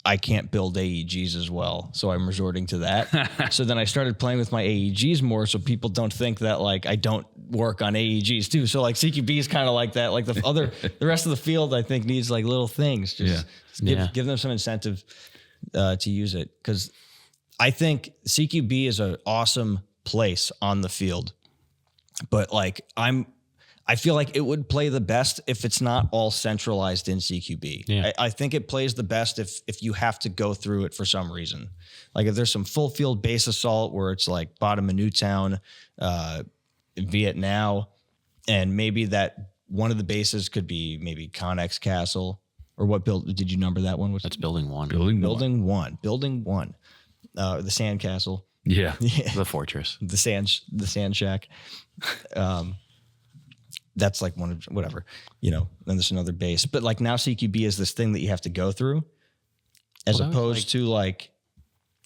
I can't build AEGs as well. So I'm resorting to that. So then I started playing with my AEGs more so people don't think that like I don't work on AEGs too. So like CQB is kind of like that. Like the rest of the field I think needs like little things. Just give them some incentive to use it. Because I think CQB is an awesome place on the field But like I feel like it would play the best if it's not all centralized in CQB. Yeah. I think it plays the best if you have to go through it for some reason. Like if there's some full field base assault where it's like bottom of Newtown, Vietnam, and maybe that one of the bases could be maybe Connex Castle, or what build did you number that one? That's building 1. Building one. The Sand Castle. Yeah. The fortress. The sand shack. That's like one of whatever, then there's another base. But like now CQB is this thing that you have to go through as opposed to like,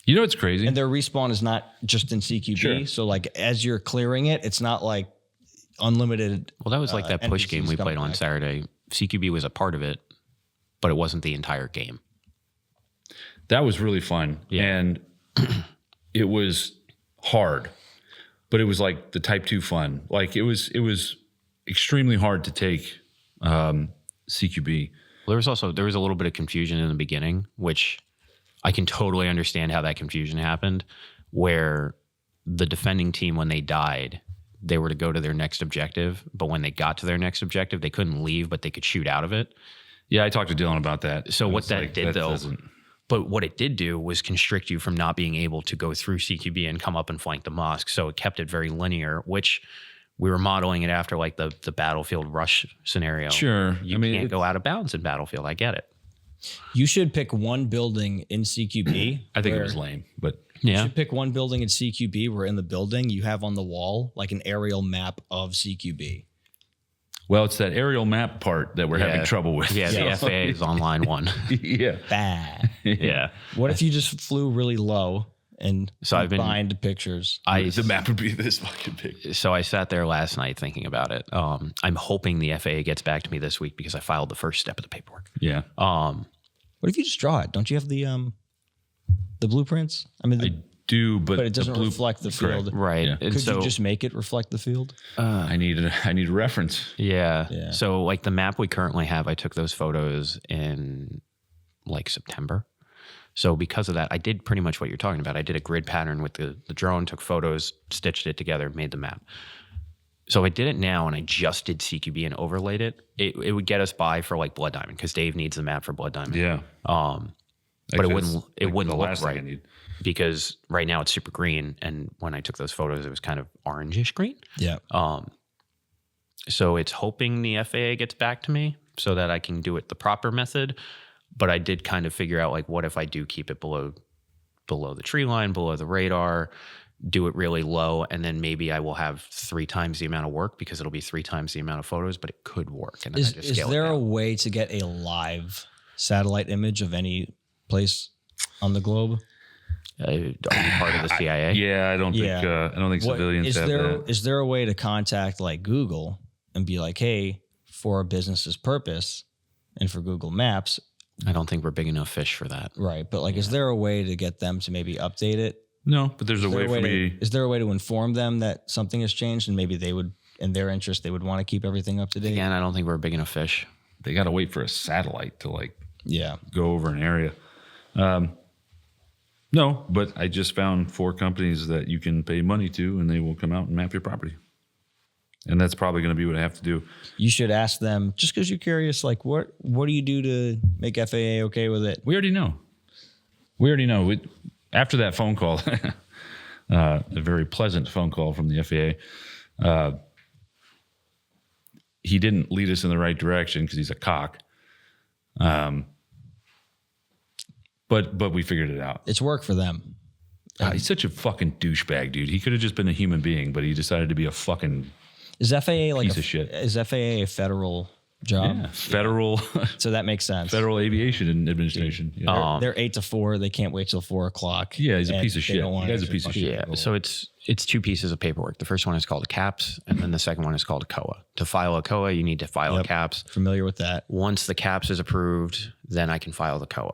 It's crazy. and their respawn is not just in CQB. Sure. So like as you're clearing it, it's not like unlimited. Well, that was like that push NPCs game we coming played on back. Saturday. CQB was a part of it, but it wasn't the entire game. That was really fun. Yeah. And it was hard, but it was like the type 2 fun. Like it was extremely hard to take CQB. Well, there was a little bit of confusion in the beginning, which I can totally understand how that confusion happened, where the defending team, when they died, they were to go to their next objective, but when they got to their next objective, they couldn't leave, but they could shoot out of it. Yeah, I talked to Dylan about that. So It what was that like, did though, doesn't- but what it did do was constrict you from not being able to go through CQB and come up and flank the mosque. So it kept it very linear, which we were modeling it after like the Battlefield Rush scenario. Sure. You can't go out of bounds in Battlefield. I get it. You should pick one building in CQB. I think it where- was lame, but You Yeah. should pick one building in CQB where in the building you have on the wall like an aerial map of CQB. well, it's that aerial map part that we're having trouble with. Yeah, the So- FAA is on line 1. yeah. Bah. Yeah. What if you just flew really low and So I've been- combined pictures? The map would be this fucking big. So I sat there last night thinking about it. I'm hoping the FAA gets back to me this week because I filed the first step of the paperwork. Yeah. What if you just draw it? Don't you have the blueprints? I mean, I do, but it doesn't reflect the correct. field. Right. Yeah. And Could so you just make it reflect the field? I need a reference. Yeah. Yeah. So like the map we currently have, I took those photos in like September. So because of that, I did pretty much what you're talking about. I did a grid pattern with the drone, took photos, stitched it together, made the map. So I did it now and I just did CQB and overlaid it. It would get us by for like Blood Diamond because Dave needs the map for Blood Diamond. Yeah. But it wouldn't the look last thing I right need. because right now it's super green. And when I took those photos, it was kind of orangish green. Yeah. So it's hoping the FAA gets back to me so that I can do it the proper method. But I did kind of figure out like, what if I do keep it below the tree line, below the radar, do it really low, and then maybe I will have 3 times the amount of work because it'll be 3 times the amount of photos, but it could work. And then I just Is scale there it a down. way to get a live satellite image of any place on the globe? Are you part of the CIA? Yeah, I don't think What- civilians is have there that. is there a way to contact like Google and be like, hey, for a business's purpose and for Google Maps, I don't think we're big enough fish for that. right? But like, is there a way to get them to maybe update it? No, but there's a way for me. Is there a way to inform them that something has changed and maybe they would, in their interest, they would want to keep everything up to date? Again, I don't think we're a big enough fish. They got to wait for a satellite to like Yeah. go over an area. No, but I just found 4 companies that you can pay money to, and they will come out and map your property. And that's probably going to be what I have to do. You should ask them, just because you're curious, like, what do you do to make FAA okay with it? We already know. After that phone call, a very pleasant phone call from the FAA, he didn't lead us in the right direction because he's a cock. But we figured it out. It's work for them. He's such a fucking douchebag, dude. He could have just been a human being, but he decided to be a fucking Is FAA like Piece of shit. Is FAA a federal job? federal So that makes sense. Federal Aviation Administration. Yeah. They're 8 to 4. They can't wait till 4 o'clock. Yeah, he's a and piece of they shit. don't want The guy's a extra piece of fucking shit. Yeah. people. So it's 2 pieces of paperwork. The first one is called a CAPS, and then the second one is called a COA. To file a COA, you need to file a CAPS. Familiar with that? Once the CAPS is approved, then I can file the COA.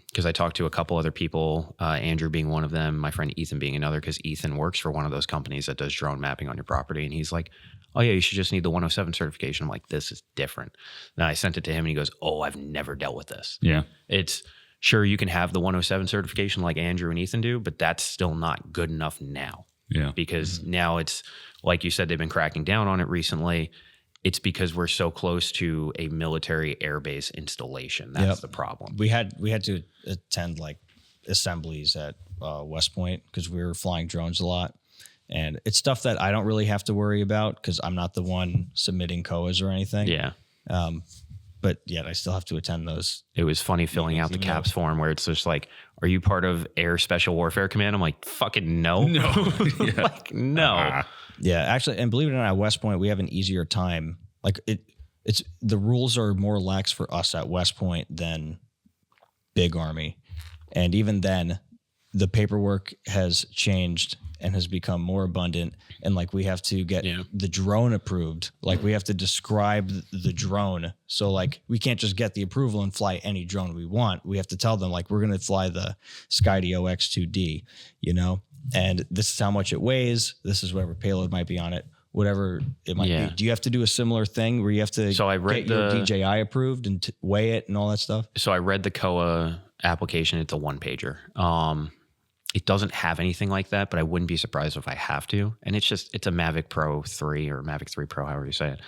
Because I talked to a couple other people, Andrew being one of them, my friend Ethan being another, because Ethan works for one of those companies that does drone mapping on your property. And he's like, oh yeah, you should just need the 107 certification. I'm like, this is different. Then I sent it to him and he goes, oh, I've never dealt with this. Yeah. It's sure you can have the 107 certification like Andrew and Ethan do, but that's still not good enough now. Yeah. Because now it's, like you said, they've been cracking down on it recently. It's because we're so close to a military airbase installation. That's the problem. We had to attend like assemblies at West Point because we were flying drones a lot. And it's stuff that I don't really have to worry about because I'm not the one submitting COAs or anything. Yeah. But yet I still have to attend those. It was funny filling out the CAPS form where it's just like, are you part of Air Special Warfare Command? I'm like, fucking no. Like, no. Yeah, actually, and believe it or not, at West Point, we have an easier time. Like it's the rules are more lax for us at West Point than Big Army. And even then, the paperwork has changed and has become more abundant. And like we have to get the drone approved. Like we have to describe the drone. So like we can't just get the approval and fly any drone we want. We have to tell them like we're going to fly the Skydio X2D, you know, and this is how much it weighs. This is whatever payload might be on it, whatever it might be. Do you have to do a similar thing where you have to get your DJI approved and weigh it and all that stuff? So I read the COA application. It's a 1-pager. It doesn't have anything like that, but I wouldn't be surprised if I have to. And it's a Mavic Pro 3 or Mavic 3 Pro, however you say it.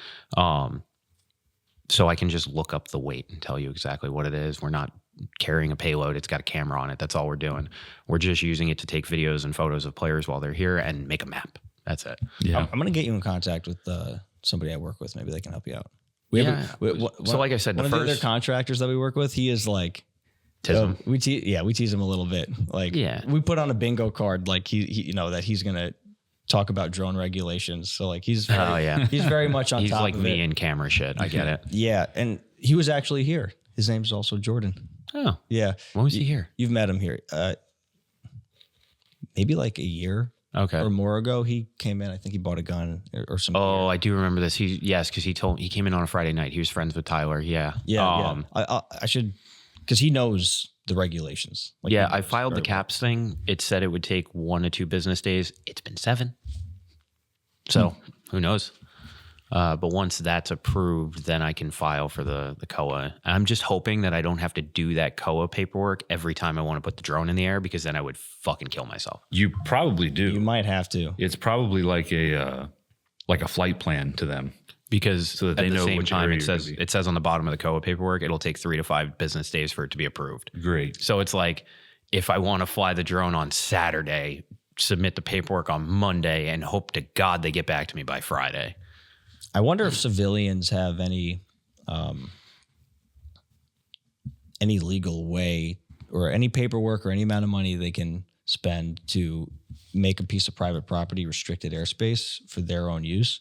So I can just look up the weight and tell you exactly what it is. We're not carrying a payload. It's got a camera on it. That's all we're doing. We're just using it to take videos and photos of players while they're here and make a map. That's it. Yeah. I'm going to get you in contact with somebody I work with. Maybe they can help you out. So like I said, one of the other contractors that we work with, he is like, we tease him a little bit. Like, we put on a bingo card, like he you know, that he's gonna talk about drone regulations. So like he's very much on he's top like of me it. in camera shit. I get it. Yeah, and he was actually here. His name's also Jordan. Oh, yeah. When was he here? You've met him here. Maybe like a year. Or more ago, he came in. I think he bought a gun or something. Oh, I do remember this. Because he came in on a Friday night. He was friends with Tyler. Yeah. I should. Because he knows the regulations. Like I filed the CAPS thing. It said it would take 1 to 2 business days. It's been 7. So who knows? But once that's approved, then I can file for the COA. I'm just hoping that I don't have to do that COA paperwork every time I want to put the drone in the air, because then I would fucking kill myself. You probably do. You might have to. It's probably like a flight plan to them. Because so that they at the know same which time, area it says on the bottom of the COA paperwork, it'll take 3 to 5 business days for it to be approved. Great. So it's like, if I want to fly the drone on Saturday, submit the paperwork on Monday and hope to God they get back to me by Friday. I wonder if civilians have any legal way or any paperwork or any amount of money they can spend to make a piece of private property restricted airspace for their own use.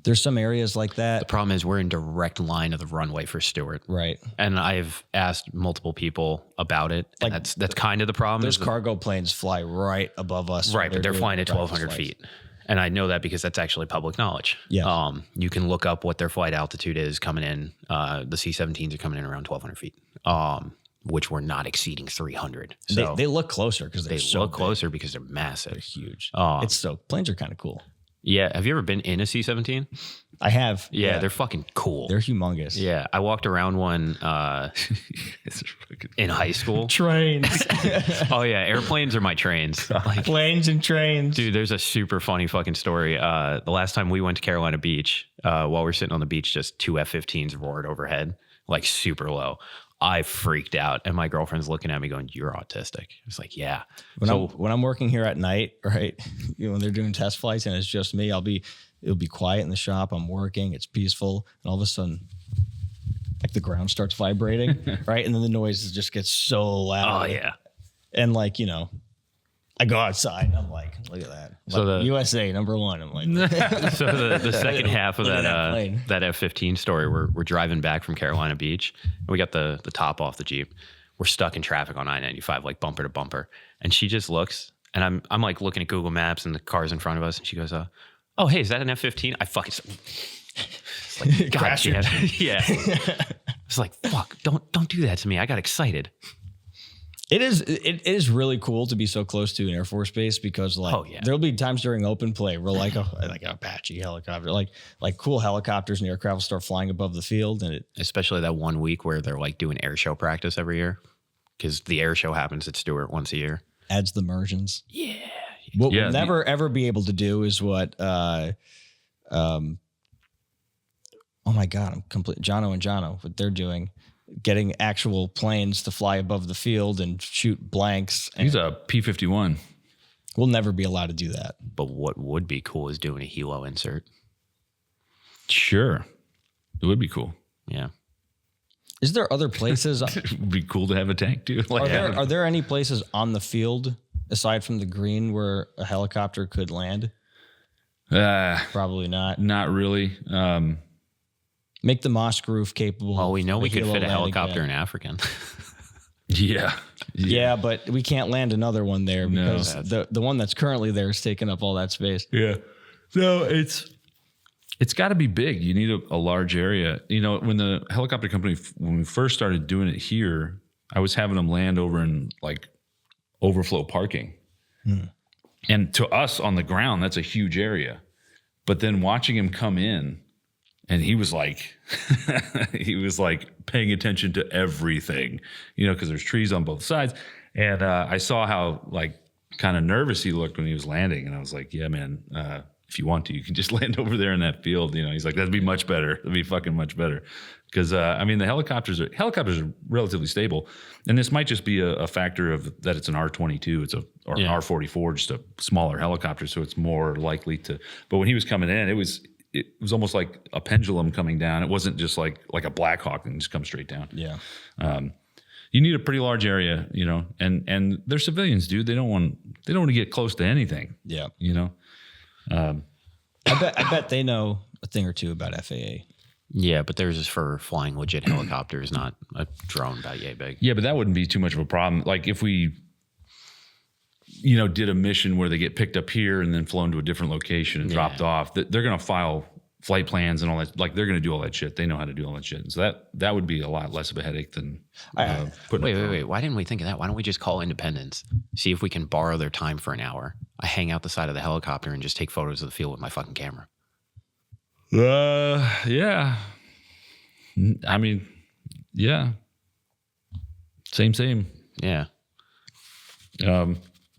There's some areas like that. The problem is we're in direct line of the runway for Stewart. Right. And I've asked multiple people about it. And Like, that's kind of the problem. Those cargo planes fly right above us. Right, but they're flying at 1,200 feet. And I know that because that's actually public knowledge. Yeah. You can look up what their flight altitude is coming in. The C-17s are coming in around 1,200 feet, which we're not exceeding 300. So they look closer because they so look big. closer because they're massive. They're huge. Oh. Planes are kind of cool. Yeah. Have you ever been in a C-17? I have. Yeah, they're fucking cool. They're humongous. Yeah. I walked around one in high school. Trains. Oh, yeah. Airplanes are my trains. Like, Planes and trains. dude, there's a super funny fucking story. The last time we went to Carolina Beach, while we were sitting on the beach, just 2 F-15s roared overhead, like super low. I freaked out, and my girlfriend's looking at me going, "You're autistic." I was like, "Yeah." When I'm working here at night, right? When they're doing test flights and it's just me, it'll be quiet in the shop. I'm working, it's peaceful, and all of a sudden, like the ground starts vibrating, right? And then the noise just gets so loud. Oh yeah. And like, I go outside and I'm like, look at that. So like, USA #1. I'm like, so the second half of plane. that F-15 story, we're driving back from Carolina Beach, and we got the top off the Jeep. We're stuck in traffic on I-95, like bumper to bumper, and she just looks, and I'm like looking at Google Maps and the car's in front of us, and she goes, "Oh, hey, is that an F-15?" I fucking it's like, God damn it. Yeah. It's like, fuck, don't do that to me. I got excited. It is really cool to be so close to an Air Force base because there'll be times during open play where like an Apache helicopter, like cool helicopters and aircraft will start flying above the field, and especially that 1 week where they're like doing air show practice every year, because the air show happens at Stewart once a year. Adds the immersions. Yeah. What we'll never ever be able to do is what oh my God, I'm complete. Jono, what they're doing, getting actual planes to fly above the field and shoot blanks. He's a P-51. We'll never be allowed to do that. But what would be cool is doing a helo insert. Sure. It would be cool. Yeah. Is there other places? It would be cool to have a tank too. Like, are there any places on the field aside from the green where a helicopter could land? Probably not. Not really. Make the mosque roof capable. Well, we know we could fit a helicopter in in African. Yeah, but we can't land another one there because the one that's currently there is taking up all that space. Yeah. So it's got to be big. You need a large area. You know, when the helicopter company, when we first started doing it here, I was having them land over in like overflow parking. And to us on the ground, that's a huge area. But then watching him come in, and he was like paying attention to everything, you know, because there's trees on both sides. And I saw how like kind of nervous he looked when he was landing. And I was like, yeah, man, if you want to, you can just land over there in that field. You know, he's like, that'd be much better. That'd be fucking much better. Because, I mean, the helicopters are relatively stable. And this might just be a factor of that it's an R-22, an R-44, just a smaller helicopter. So it's more likely to, but when he was coming in, it was almost like a pendulum coming down. It wasn't just like a Black Hawk and just come straight down. Yeah. You need a pretty large area, you know, and they're civilians, dude. They don't want to get close to anything. Yeah. You know? I bet they know a thing or two about FAA. Yeah, but theirs is for flying legit helicopters, not a drone about yay big. Yeah, but that wouldn't be too much of a problem. Like if we, you know, did a mission where they get picked up here and then flown to a different location and dropped off, they're going to file flight plans and all that. Like they're going to do all that shit. They know how to do all that shit. And so that would be a lot less of a headache than putting. Wait. Why didn't we think of that? Why don't we just call Independence, see if we can borrow their time for an hour? I hang out the side of the helicopter and just take photos of the field with my fucking camera. Yeah. I mean, yeah. Same. Yeah.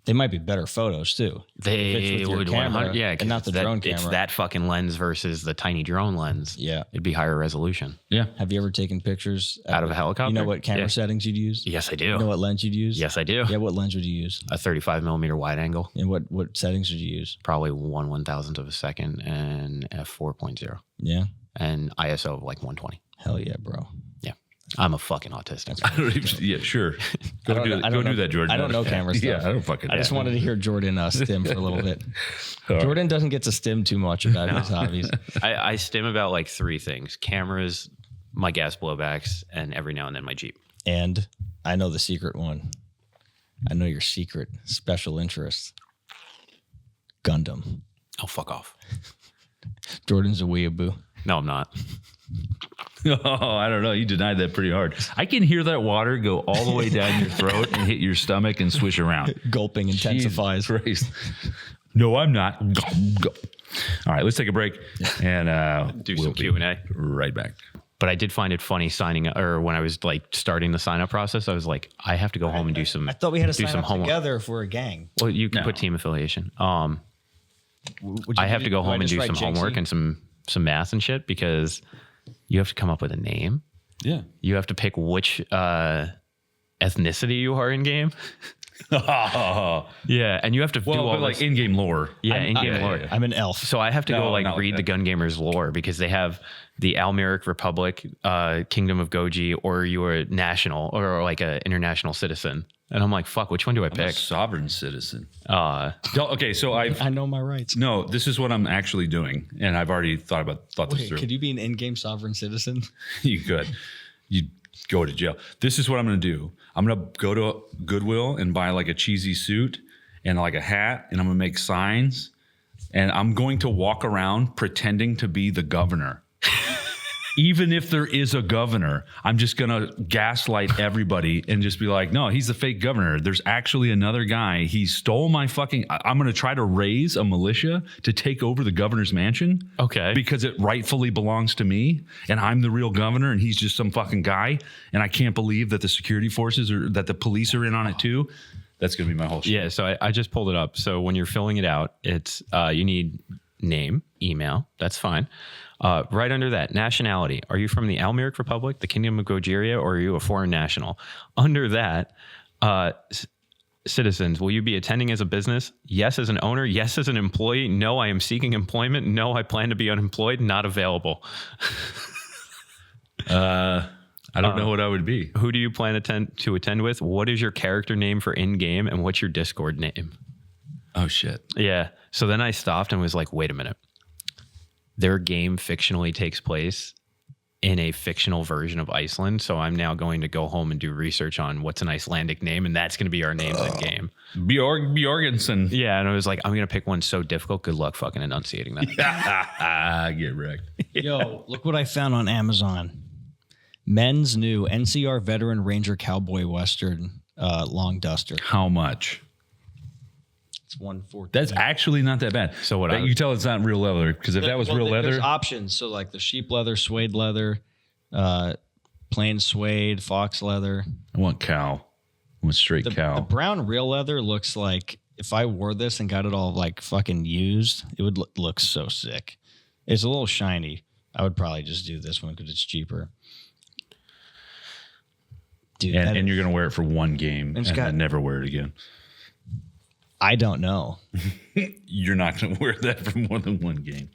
They might be better photos too. They would 100, and not the drone camera. It's that fucking lens versus the tiny drone lens. Yeah, it'd be higher resolution. Yeah. Have you ever taken pictures out of a helicopter? You know what camera settings you'd use? Yes, I do. You know what lens you'd use? Yes, I do. Yeah, what lens would you use? A 35 millimeter wide angle. And what settings would you use? Probably 1/1000th of a second and f4.0. Yeah. And ISO of like 120. Hell yeah, bro. Yeah. I'm a fucking autistic. Sure. Go do that, Jordan. I don't know camera stuff. Yeah, I don't fucking. I just wanted to hear Jordan stim for a little bit. Jordan doesn't get to stim too much about his hobbies. I stim about like 3 things: cameras, my gas blowbacks, and every now and then my Jeep. And I know the secret one. I know your secret special interest. Gundam. Oh, fuck off. Jordan's a weeaboo. No, I'm not. Oh, I don't know. You denied that pretty hard. I can hear that water go all the way down your throat and hit your stomach and swish around. Gulping intensifies. Jesus Christ. No, I'm not. All right, let's take a break and do some Q&A. Right back. But I did find it funny signing up, or when I was like starting the sign up process, I was like, I have to go home and do some. I thought we had to do sign some up homework. together if we're a gang. Well, you can put team affiliation. I have to go home and do some homework and some math and shit because you have to come up with a name. Yeah. You have to pick which ethnicity you are in game. Yeah, and you have to do all like in-game lore. Yeah, in-game lore. I'm an elf. So I have to go read the Gun Gamers lore because they have the Almeric Republic, Kingdom of Goji, or you are national or like an international citizen. And I'm like, fuck, which one do I pick? A sovereign citizen. Okay, so I know my rights. No, this is what I'm actually doing, and I've already thought this through. Could you be an in-game sovereign citizen? You could. You'd go to jail. This is what I'm going to do. I'm going to go to Goodwill and buy like a cheesy suit and like a hat, and I'm going to make signs, and I'm going to walk around pretending to be the governor. Even if there is a governor, I'm just going to gaslight everybody and just be like, no, he's the fake governor. There's actually another guy. He stole my fucking... I'm going to try to raise a militia to take over the governor's mansion. Okay. Because it rightfully belongs to me, and I'm the real governor, and he's just some fucking guy, and I can't believe that the security forces or that the police are in on it too. That's going to be my whole shit. Yeah, so I just pulled it up. So when you're filling it out, it's you need name, email. That's fine. Right under that, nationality. Are you from the Almeric Republic, the Kingdom of Gogeria, or are you a foreign national? Under that, citizens, will you be attending as a business? Yes, as an owner. Yes, as an employee. No, I am seeking employment. No, I plan to be unemployed. Not available. I don't know what I would be. Who do you plan to attend with? What is your character name for in-game? And what's your Discord name? Oh, shit. Yeah. So then I stopped and was like, wait a minute. Their game fictionally takes place in a fictional version of Iceland. So I'm now going to go home and do research on what's an Icelandic name. And that's going to be our names in game. Bjorgensen. Yeah. And I was like, I'm going to pick one so difficult. Good luck fucking enunciating that. Get wrecked. Yo, look what I found on Amazon. Men's new NCR Veteran Ranger Cowboy Western long duster. How much? It's $114. That's actually not that bad. So what you can tell it's not real leather, because if that was real leather, there's options. So like the sheep leather, suede leather, plain suede, fox leather. I want cow. I want straight cow. The brown real leather looks like if I wore this and got it all like fucking used, it would look so sick. It's a little shiny. I would probably just do this one because it's cheaper. Dude, and you're going to wear it for one game and then never wear it again. I don't know. You're not going to wear that for more than one game.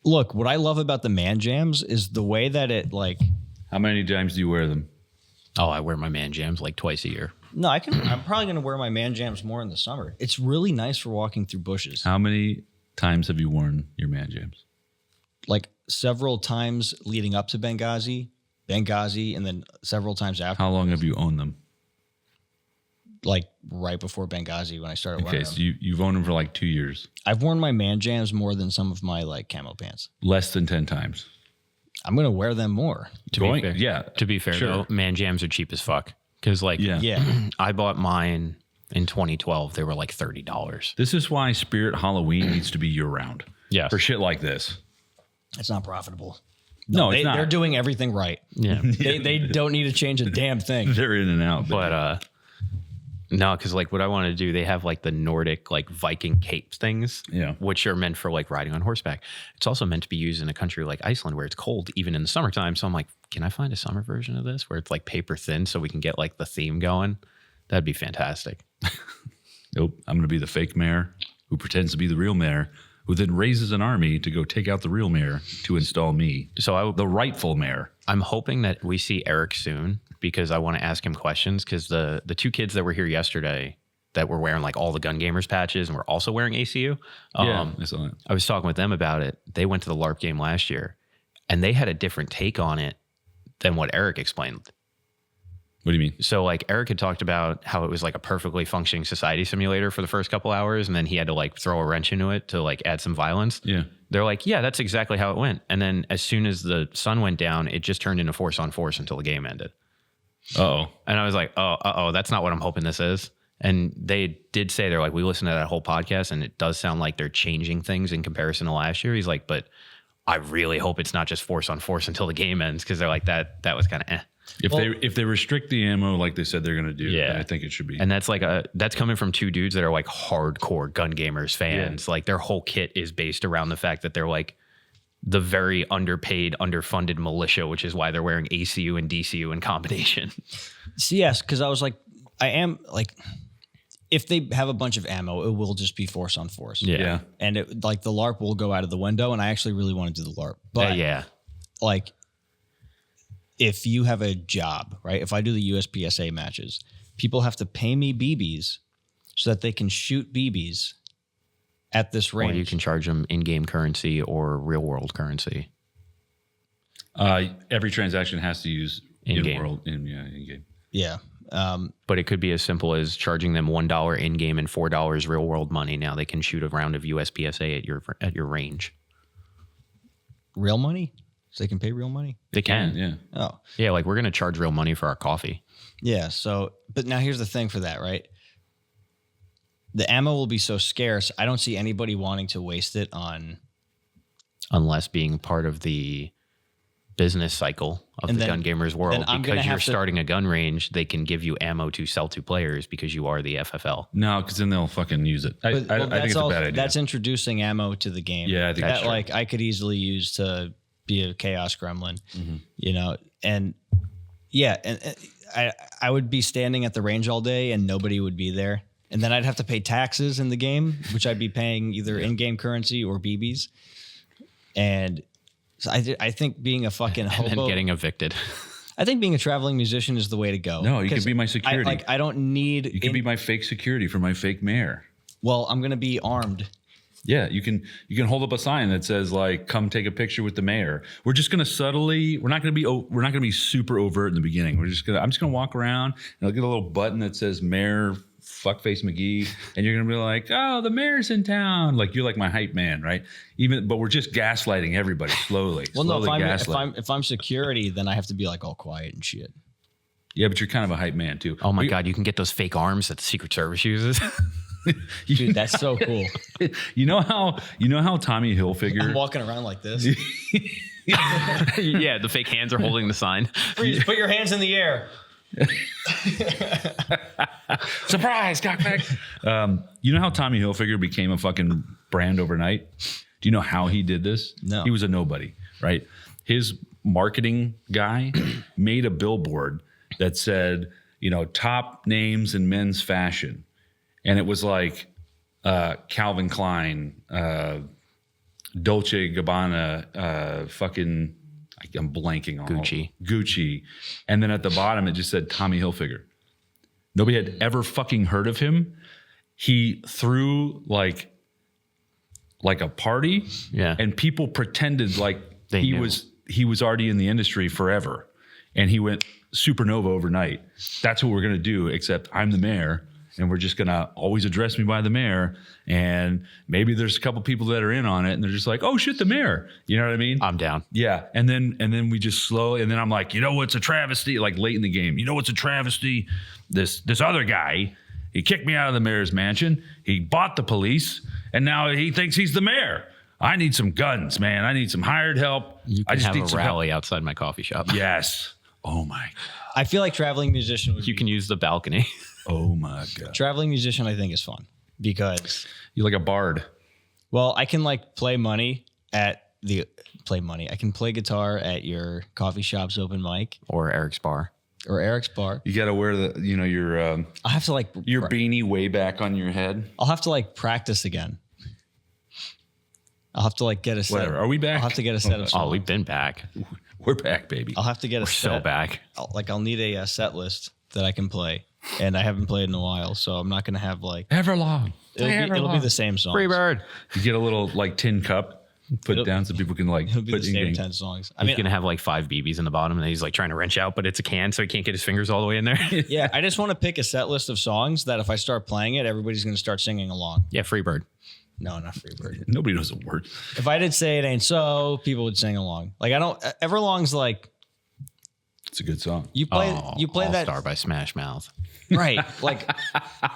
Look, what I love about the man jams is the way that it like. How many times do you wear them? Oh, I wear my man jams like twice a year. No, I'm probably going to wear my man jams more in the summer. It's really nice for walking through bushes. How many times have you worn your man jams? Like several times leading up to Benghazi, and then several times after. How long have you owned them? Like right before Benghazi when I started wearing them. Okay, so you've owned them for like 2 years. I've worn my man jams more than some of my like camo pants. Less than 10 times. I'm going to wear them more. To be fair, sure. though, man jams are cheap as fuck. Because like, Yeah. I bought mine in 2012. They were like $30. This is why Spirit Halloween needs to be year round. Yeah. For shit like this. It's not profitable. No, it's not. They're doing everything right. Yeah. They don't need to change a damn thing. They're in and out. But no, because like what I want to do, they have like the Nordic like Viking cape things, which are meant for like riding on horseback. It's also meant to be used in a country like Iceland where it's cold even in the summertime. So I'm like, can I find a summer version of this where it's like paper thin so we can get like the theme going? That'd be fantastic. Nope. I'm going to be the fake mayor who pretends to be the real mayor, who then raises an army to go take out the real mayor to install me. So the rightful mayor. I'm hoping that we see Eric soon because I want to ask him questions because the two kids that were here yesterday that were wearing like all the Gun Gamers patches and were also wearing ACU. I saw that. I was talking with them about it. They went to the LARP game last year and they had a different take on it than what Eric explained. What do you mean? So like Eric had talked about how it was like a perfectly functioning society simulator for the first couple hours. And then he had to like throw a wrench into it to like add some violence. Yeah. They're like, yeah, that's exactly how it went. And then as soon as the sun went down, it just turned into force on force until the game ended. Uh-oh. And I was like, that's not what I'm hoping this is. And they did say, they're like, we listened to that whole podcast and it does sound like they're changing things in comparison to last year. He's like, but I really hope it's not just force on force until the game ends. Cause they're like, that was kind of eh. If they restrict the ammo like they said they're going to do, then I think it should be. And that's like that's coming from two dudes that are like hardcore Gun Gamers fans. Yeah. Like their whole kit is based around the fact that they're like the very underpaid, underfunded militia, which is why they're wearing ACU and DCU in combination. Yes, because I was like, I am like, if they have a bunch of ammo, it will just be force on force. Yeah. And it, like the LARP will go out of the window. And I actually really want to do the LARP. But like, if you have a job, right? If I do the USPSA matches, people have to pay me BBs so that they can shoot BBs at this range. Or you can charge them in-game currency or real-world currency. Every transaction has to use in-game. In-game. Yeah. But it could be as simple as charging them $1 in-game and $4 real-world money. Now they can shoot a round of USPSA at your range. Real money? So they can pay real money? They can. Yeah. Oh. Yeah, like we're going to charge real money for our coffee. Yeah, so, but now here's the thing for that, right? The ammo will be so scarce, I don't see anybody wanting to waste it on... Unless being part of the business cycle of And the then- gun gamers then world. I'm gonna Because you're have to- starting a gun range, they can give you ammo to sell to players because you are the FFL. No, because then they'll fucking use it. I think it's a bad idea. That's introducing ammo to the game. Yeah, I think that's that true. like I could easily use to be a chaos gremlin, Mm-hmm. you know, and yeah, and I would be standing at the range all day and nobody would be there, and then I'd have to pay taxes in the game, which I'd be paying either in-game currency or BBs, and so I think being a fucking hobo, And then getting evicted. I think being a traveling musician is the way to go. No, you can 'Cause be my security. I don't need. You can be my fake security for my fake mayor. Well, I'm gonna be armed. Yeah, you can hold up a sign that says like, "Come take a picture with the mayor." We're just gonna subtly. We're not gonna be super overt in the beginning. I'm just gonna walk around and I'll get a little button that says "Mayor Fuckface McGee," and you're gonna be like, "Oh, the mayor's in town." Like you're like my hype man, right? But we're just gaslighting everybody slowly. Well, no, slowly if I'm security, then I have to be like all quiet and shit. Yeah, but you're kind of a hype man too. Oh my God, you can get those fake arms that the Secret Service uses. Dude, that's so cool. You know how Tommy I'm Hilfiger. walking around like this. Yeah, the fake hands are holding the sign. Freeze, put your hands in the air. Surprise, cockback. You know how Tommy Hilfiger became a fucking brand overnight? Do you know how he did this? No. He was a nobody, right? His marketing guy made a billboard that said, top names in men's fashion. And it was like Calvin Klein, Dolce Gabbana, fucking, I'm blanking on Gucci. And then at the bottom, it just said Tommy Hilfiger. Nobody had ever fucking heard of him. He threw like a party, and people pretended like he was already in the industry forever, and he went supernova overnight. That's what we're gonna do. Except I'm the mayor, and we're just gonna always address me by the mayor. And maybe there's a couple people that are in on it, and they're just like, "Oh shit, the mayor." You know what I mean? I'm down. Yeah, and then we just slowly, and then I'm like, what's a travesty? Like late in the game, what's a travesty? This other guy, he kicked me out of the mayor's mansion. He bought the police, and now he thinks he's the mayor. I need some guns, man. I need some hired help. You I can just have need a some rally outside my coffee shop. help. Yes. Oh my. I feel like traveling musician would You can use the balcony. Oh my god. traveling musician I think is fun because You're like a bard. well, I can like play money. I can play guitar at your coffee shop's open mic Or Eric's bar. or Eric's bar. You got to wear your I'll have to like beanie way back on your head. I'll have to like practice again. I'll have to like get a set. Whatever. Are we back? I'll have to get a set of songs. Oh, we've been back. We're back, baby. I'll have to get a We're set. so back. I'll need a set list that I can play, and I haven't played in a while, so I'm not gonna have like Everlong. it'll be the same song. Freebird. You get a little like tin cup, put it down so people can like It'll be put the same in 10 songs. I He's mean, gonna have like 5 BBs in the bottom, and he's like trying to wrench out, but it's a can, so he can't get his fingers all the way in there. yeah, I just want to pick a set list of songs that if I start playing it, everybody's gonna start singing along. Yeah, Freebird. No, not Freebird. Nobody knows a word. If I did Say It Ain't So, people would sing along. Like I don't. Everlong's like It's a good song. you play that All-Star by Smash Mouth. right. Like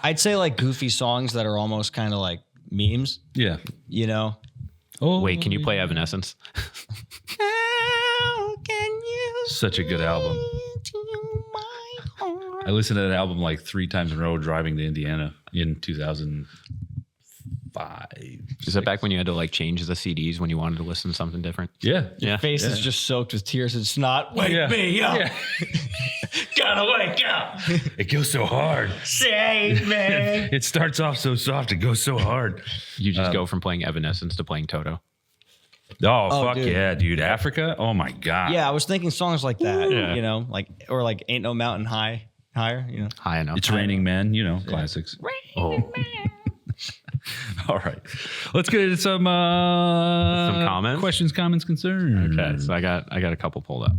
I'd say like goofy songs that are almost kind of like memes. Yeah. You know. Oh, Wait, can you play Evanescence? How can you Such a good album. to my heart? I listened to that album like 3 times in a row driving to Indiana in 2005. Is that back when you had to like change the CDs when you wanted to listen to something different? Yeah. Yeah. Face is just soaked with tears. It's not. Wake Yeah. me up. Yeah. Gotta wake up. It goes so hard. Save me. It starts off so soft. It goes so hard. You just go from playing Evanescence to playing Toto. Oh, fuck dude. yeah, dude. Africa? Oh my God. Yeah, I was thinking songs like that. Yeah. You know, like or like Ain't No Mountain Higher. You know. High enough. It's Raining Men, classics. Oh, All right. Let's get into some comments? Questions, comments, concerns. okay. So I got a couple pulled up.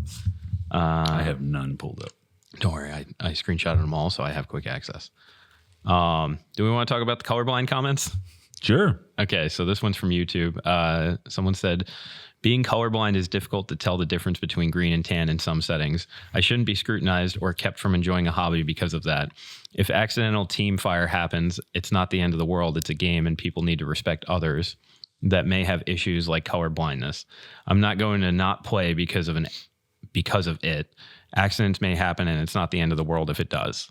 I have none pulled up. Don't worry, I screenshotted them all, so I have quick access. Do we want to talk about the colorblind comments? Sure. Okay, so this one's from YouTube. Someone said, being colorblind is difficult to tell the difference between green and tan in some settings. I shouldn't be scrutinized or kept from enjoying a hobby because of that. If accidental team fire happens, it's not the end of the world. It's a game and people need to respect others that may have issues like color blindness. I'm not going to not play because of an because of it. Accidents may happen, and it's not the end of the world if it does.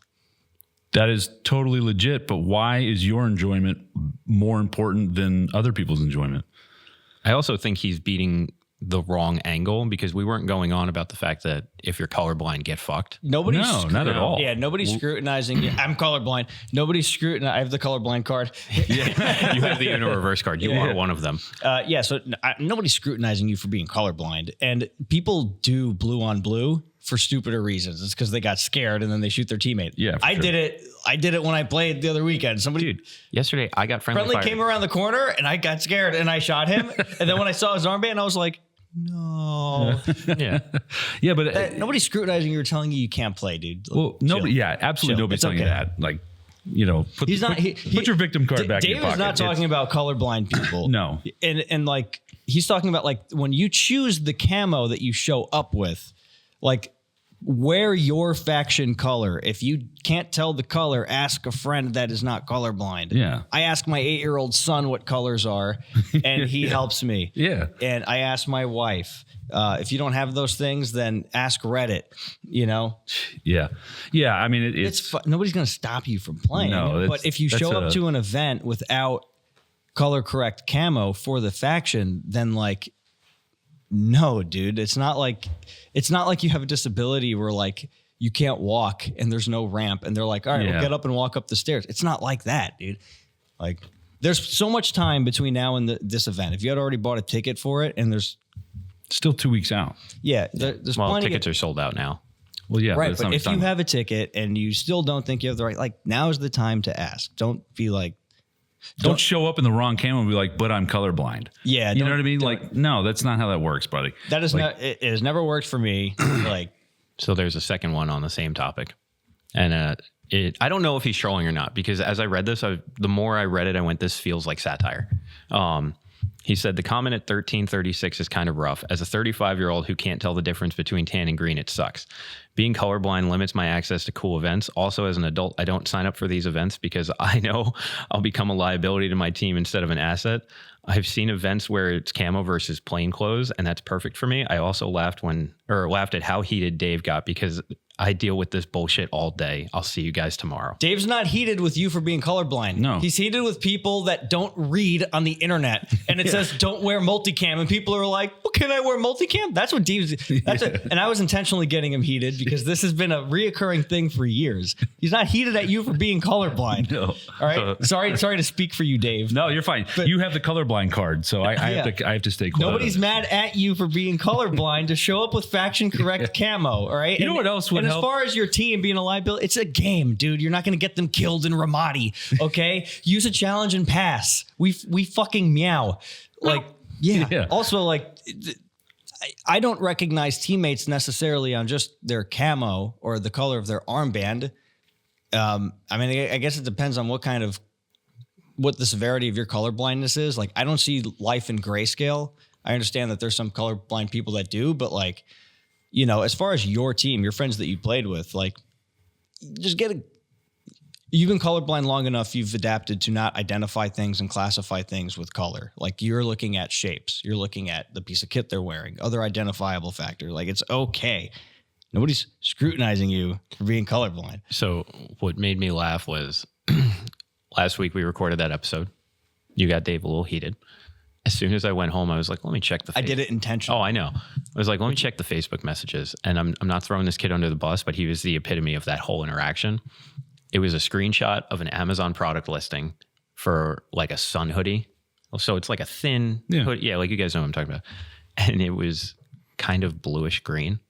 That is totally legit, but why is your enjoyment more important than other people's enjoyment? I also think he's beating the wrong angle, because we weren't going on about the fact that if you're colorblind, get fucked. No, not at all. Yeah, nobody's scrutinizing you. I'm colorblind. Nobody's scrutinizing. I have the colorblind card. Yeah, you have the Uno reverse card. You are one of them. So nobody's scrutinizing you for being colorblind. And people do blue on blue for stupider reasons. It's because they got scared and then they shoot their teammate. Yeah, I did it when I played the other weekend. Dude, yesterday I got friendly fire. came around the corner and I got scared and I shot him. And then when I saw his armband, I was like, no. Yeah, but nobody's scrutinizing you or telling you can't play, dude. Well, nobody. Chill. Yeah, absolutely. Chill. Nobody's It's telling you okay. that. Like, you know, put your victim card back in your Dave pocket. is not talking about colorblind people. No. And like, he's talking about like when you choose the camo that you show up with, like, wear your faction color. If you can't tell the color, ask a friend that is not colorblind. Yeah. I ask my 8-year-old son what colors are, and he helps me. Yeah. And I ask my wife. If you don't have those things, then ask Reddit. You know. Yeah. Yeah. I mean, it's nobody's going to stop you from playing. No, but if you show up to an event without color correct camo for the faction, then like, no, dude, it's not like you have a disability where like you can't walk and there's no ramp and they're like, all right, we'll get up and walk up the stairs. It's not like that, dude. Like, there's so much time between now and this event. If you had already bought a ticket for it, and there's still 2 weeks out. Yeah, there's well, tickets are sold out now. Well, yeah, right. But if you have a ticket and you still don't think you have the right, like, now's the time to ask. Don't be like, don't show up in the wrong camo and be like, but I'm colorblind. Yeah. You know what I mean? Like, no, that's not how that works, buddy. That is like, not, it has never worked for me. Like, so there's a second one on the same topic. And I don't know if he's trolling or not, because as I read this, the more I read it, I went, this feels like satire. He said, the comment at 1336 is kind of rough. As a 35-year-old who can't tell the difference between tan and green, it sucks. Being colorblind limits my access to cool events. Also, as an adult, I don't sign up for these events because I know I'll become a liability to my team instead of an asset. I've seen events where it's camo versus plain clothes, and that's perfect for me. I also laughed at how heated Dave got, because I deal with this bullshit all day. I'll see you guys tomorrow. Dave's not heated with you for being colorblind. No. He's heated with people that don't read on the internet. And it says, don't wear multicam. And people are like, well, can I wear multicam? That's what Dave's, and I was intentionally getting him heated because this has been a reoccurring thing for years. He's not heated at you for being colorblind. No. All right. Sorry to speak for you, Dave. No, you're fine. But you have the colorblind card, so I have to stay quiet. Nobody's mad at you for being colorblind to show up with faction correct camo. All right. You know what else would help? As far as your team being a liability, it's a game, dude. You're not going to get them killed in Ramadi. Okay. Use a challenge and pass. We fucking meow. Like, yeah. Also, like, I don't recognize teammates necessarily on just their camo or the color of their armband. I mean, I guess it depends on what the severity of your colorblindness is. Like, I don't see life in grayscale. I understand that there's some colorblind people that do, but like, you know, as far as your team, your friends that you played with, like, just you've been colorblind long enough, you've adapted to not identify things and classify things with color. Like, you're looking at shapes, you're looking at the piece of kit they're wearing, other identifiable factors. Like, it's okay. Nobody's scrutinizing you for being colorblind. So what made me laugh was last week we recorded that episode. You got Dave a little heated. As soon as I went home, I was like, let me check the I did it intentionally. Oh, I know. I was like, let me check the Facebook messages. And I'm not throwing this kid under the bus, but he was the epitome of that whole interaction. It was a screenshot of an Amazon product listing for like a sun hoodie. So it's like a thin hoodie. Yeah, like you guys know what I'm talking about. And it was kind of bluish green.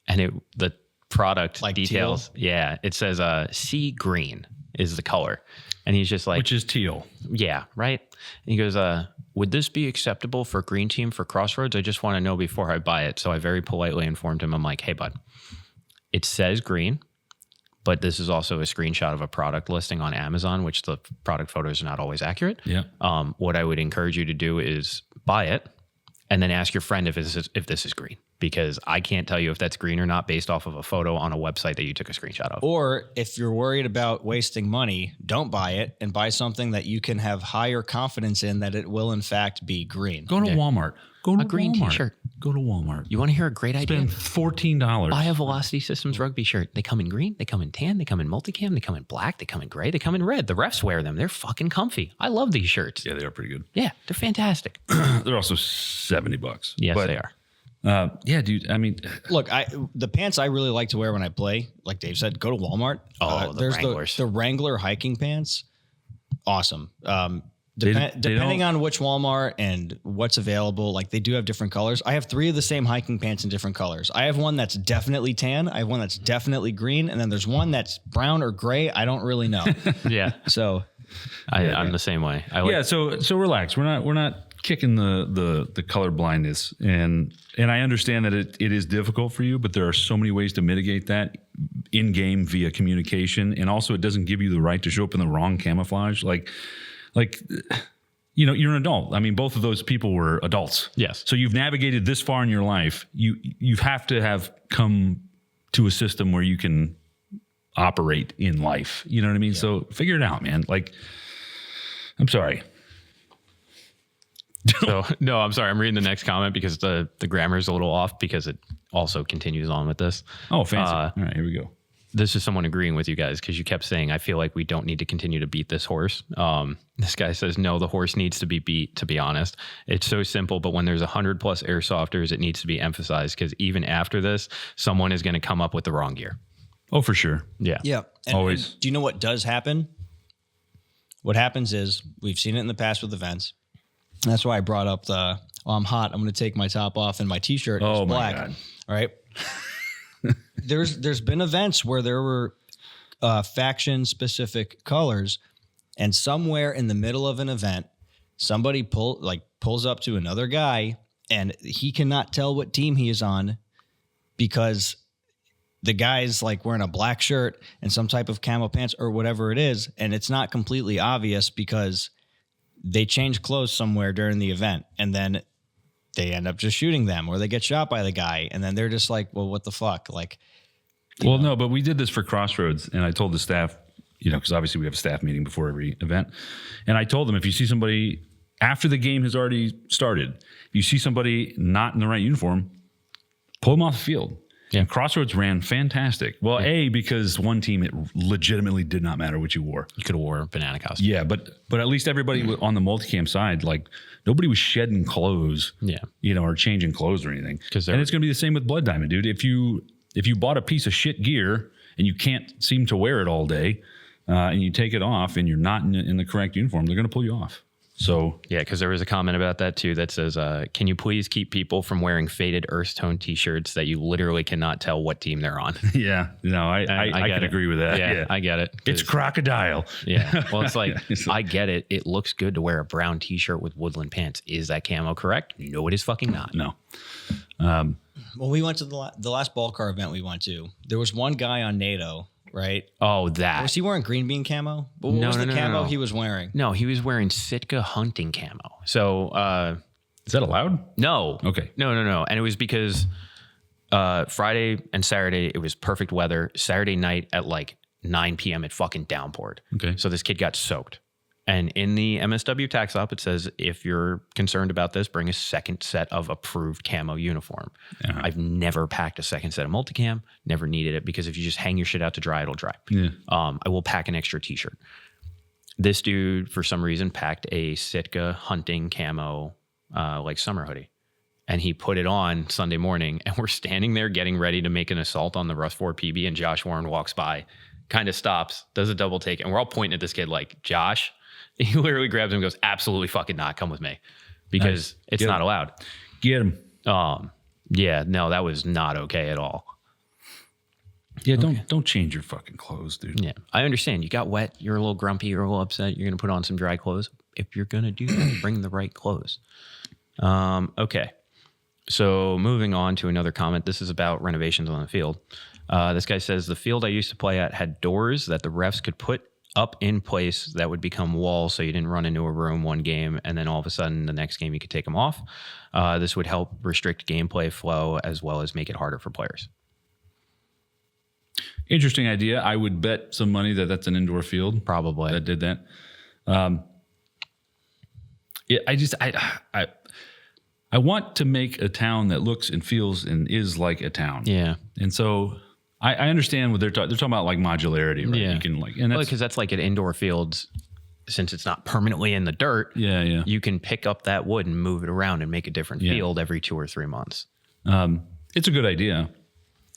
And the product like details, teal? Yeah, it says sea green is the color. And he's just like, which is teal. Yeah, right. And he goes, would this be acceptable for Green Team for Crossroads? I just want to know before I buy it. So I very politely informed him. I'm like, hey, bud, it says green, but this is also a screenshot of a product listing on Amazon, which the product photos are not always accurate. Yeah. What I would encourage you to do is buy it and then ask your friend if this is green, because I can't tell you if that's green or not based off of a photo on a website that you took a screenshot of. Or if you're worried about wasting money, don't buy it and buy something that you can have higher confidence in that it will in fact be green. Go to Walmart. Go to a green Walmart. t-shirt. Go to Walmart. You want to hear a great idea? Spend $14. Buy a Velocity Systems rugby shirt. They come in green, they come in tan, they come in multicam, they come in black, they come in gray, they come in red. The refs wear them. They're fucking comfy. I love these shirts. Yeah, they are pretty good. Yeah, they're fantastic. They're also $70. Yes, But, they are. yeah, dude. I mean, Look, the pants I really like to wear when I play, like Dave said, go to Walmart. Oh, the there's Wranglers. the Wrangler hiking pants. Awesome. They Depending don't- on which Walmart and what's available, like they do have different colors. I have 3 of the same hiking pants in different colors. I have one that's definitely tan. I have one that's definitely green, and then there's one that's brown or gray. I don't really know. Yeah, So I'm the same way. I like, yeah. So relax. We're not kicking the color blindness, and I understand that it is difficult for you, but there are so many ways to mitigate that in game via communication, and also it doesn't give you the right to show up in the wrong camouflage. Like, you know, you're an adult. I mean, both of those people were adults. Yes. So you've navigated this far in your life. You have to have come to a system where you can operate in life. You know what I mean? Yeah. So figure it out, man. Like, I'm sorry. So no, I'm sorry. I'm reading the next comment because the grammar is a little off because it also continues on with this. Oh, fancy. All right, here we go. This is someone agreeing with you guys because you kept saying, I feel like we don't need to continue to beat this horse. This guy says, no, the horse needs to be beat, to be honest. It's so simple, but when there's 100 plus airsofters, it needs to be emphasized because even after this, someone is going to come up with the wrong gear. Oh, for sure. Yeah. yeah, Always. And do you know what does happen? What happens is we've seen it in the past with events. That's why I brought up I'm hot. I'm going to take my top off and my T-shirt is black. God. All right. There's been events where there were faction specific colors, and somewhere in the middle of an event, somebody pulls up to another guy, and he cannot tell what team he is on because the guy's like wearing a black shirt and some type of camo pants or whatever it is, and it's not completely obvious because they change clothes somewhere during the event, and then they end up just shooting them, or they get shot by the guy, and then they're just like, well, what the fuck? Like, well, no, but we did this for Crossroads, and I told the staff, you know, because obviously we have a staff meeting before every event, and I told them, if you see somebody after the game has already started, if you see somebody not in the right uniform, pull them off the field. Yeah. And Crossroads ran fantastic. Well, yeah. Because one team, it legitimately did not matter what you wore. You could have wore a banana costume. Yeah, but at least everybody on the multicam side, like nobody was shedding clothes, you know, or changing clothes or anything. And it's going to be the same with Blood Diamond, dude. If you bought a piece of shit gear and you can't seem to wear it all day, and you take it off and you're not in the correct uniform, they're going to pull you off. So yeah, because there was a comment about that too that says, can you please keep people from wearing faded earth tone T-shirts that you literally cannot tell what team they're on? Yeah, no, I can agree with that. Yeah, I get it. It's crocodile. Yeah, well, it's like, I get it. It looks good to wear a brown T-shirt with woodland pants. Is that camo correct? No, it is fucking not. No. Well, we went to the last ball car event we went to. There was one guy on NATO. Right? Oh, that. Was he wearing green bean camo? What was the camo he was wearing? No, he was wearing Sitka hunting camo. So, is that allowed? No. Okay. No. And it was because Friday and Saturday, it was perfect weather. Saturday night at like 9 p.m., it fucking downpoured. Okay. So this kid got soaked. And in the MSW tax op, it says, if you're concerned about this, bring a second set of approved camo uniform. Uh-huh. I've never packed a second set of multicam, never needed it, because if you just hang your shit out to dry, it'll dry. Yeah. I will pack an extra T-shirt. This dude, for some reason, packed a Sitka hunting camo, like summer hoodie. And he put it on Sunday morning, and we're standing there getting ready to make an assault on the Rust 4 PB, and Josh Warren walks by, kind of stops, does a double take, and we're all pointing at this kid like, Josh. He literally grabs him and goes, absolutely fucking not. Come with me. Because it's not allowed. Get him. Yeah, no, that was not okay at all. Yeah, don't change your fucking clothes, dude. Yeah, I understand. You got wet. You're a little grumpy. You're a little upset. You're going to put on some dry clothes. If you're going to do that, bring the right clothes. Okay. So moving on to another comment. This is about renovations on the field. This guy says, the field I used to play at had doors that the refs could put up in place that would become walls, so you didn't run into a room one game and then all of a sudden the next game you could take them off. This would help restrict gameplay flow as well as make it harder for players. Interesting idea. I would bet some money that that's an indoor field. Probably. That did that. Yeah, I want to make a town that looks and feels and is like a town. Yeah. And so I understand what they're talking about, like modularity, right? Yeah. You can like, and that's, Because that's like at indoor fields, since it's not permanently in the dirt. yeah. You can pick up that wood and move it around and make a different field every 2 or 3 months. It's a good idea.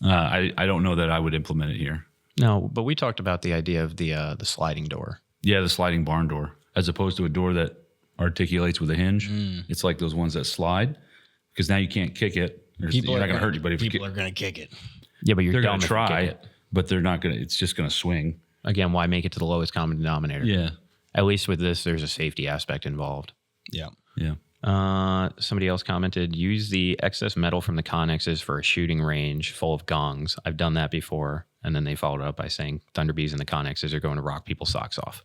I don't know that I would implement it here. No, but we talked about the idea of the sliding door. Yeah, the sliding barn door, as opposed to a door that articulates with a hinge. It's like those ones that slide, because now you can't kick it. You're not going to hurt anybody. People are going to kick it. Yeah, but They're dumb going to if you kick try, it. but they're not going to. It's just going to swing. Again, why make it to the lowest common denominator? Yeah, At least with this, there's a safety aspect involved. Yeah. Somebody else commented, use the excess metal from the connexes for a shooting range full of gongs. I've done that before. And then they followed up by saying Thunderbees and the connexes are going to rock people's socks off.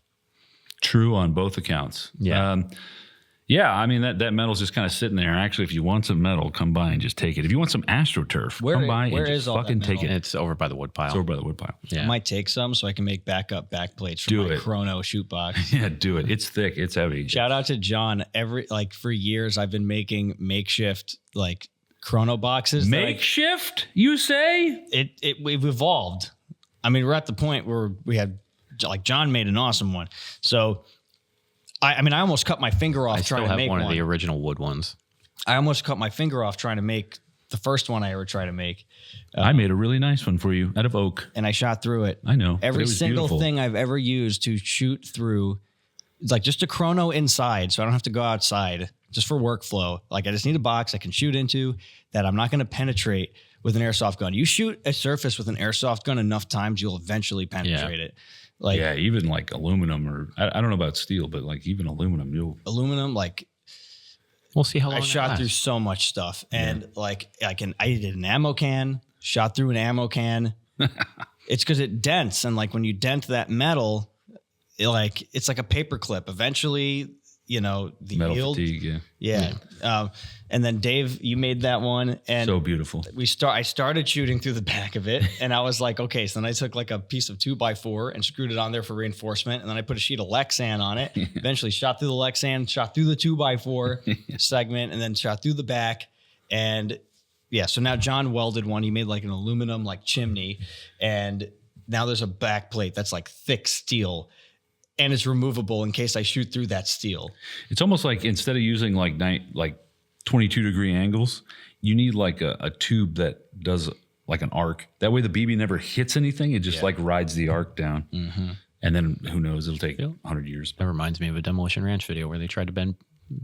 true on both accounts. Yeah. Yeah, I mean, that metal's just kind of sitting there. Actually, if you want some metal, come by and just take it. If you want some AstroTurf, come by and just fucking take it. It's over by the wood pile. It's over by the wood pile. Yeah. I might take some so I can make backup back plates for Do my it. Chrono shoot box. Yeah, do it. It's thick. It's heavy. Shout out to John. For years I've been making makeshift like Chrono boxes. Makeshift, you say? We've evolved. I mean, we're at the point where we had like John made an awesome one. So I almost cut my finger off I still trying to have make one of the original wood ones. I almost cut my finger off trying to make the first one I ever tried to make. I made a really nice one for you out of oak. And I shot through it. I know. Every but it was single beautiful. thing I've ever used to shoot through, it's like just a Chrono inside, so I don't have to go outside, just for workflow. Like I just need a box I can shoot into that I'm not going to penetrate with an airsoft gun. You shoot a surface with an airsoft gun enough times, you'll eventually penetrate it. Like Yeah, even like aluminum or I don't know about steel, but like even aluminum, you'll. aluminum, like We'll see how long I it shot through lasts. so much stuff, and like I did an ammo can, shot through an ammo can. It's because it dents, and like when you dent that metal, it's like a paper clip. Eventually, the Metal yield. fatigue, yeah. And then Dave, you made that one, and So beautiful. I started shooting through the back of it, and I was like, okay. So then I took like a piece of 2x4 and screwed it on there for reinforcement, and then I put a sheet of Lexan on it. Eventually, shot through the Lexan, shot through the 2x4 segment, and then shot through the back. And yeah, so now John welded one. He made like an aluminum like chimney, and now there's a back plate that's like thick steel, and it's removable in case I shoot through that steel. It's almost like instead of using like 22-degree angles, you need like a tube that does like an arc. That way the BB never hits anything. It just like rides the arc down. Mm-hmm. And then who knows, it'll take 100 years. That reminds me of a Demolition Ranch video where they tried to bend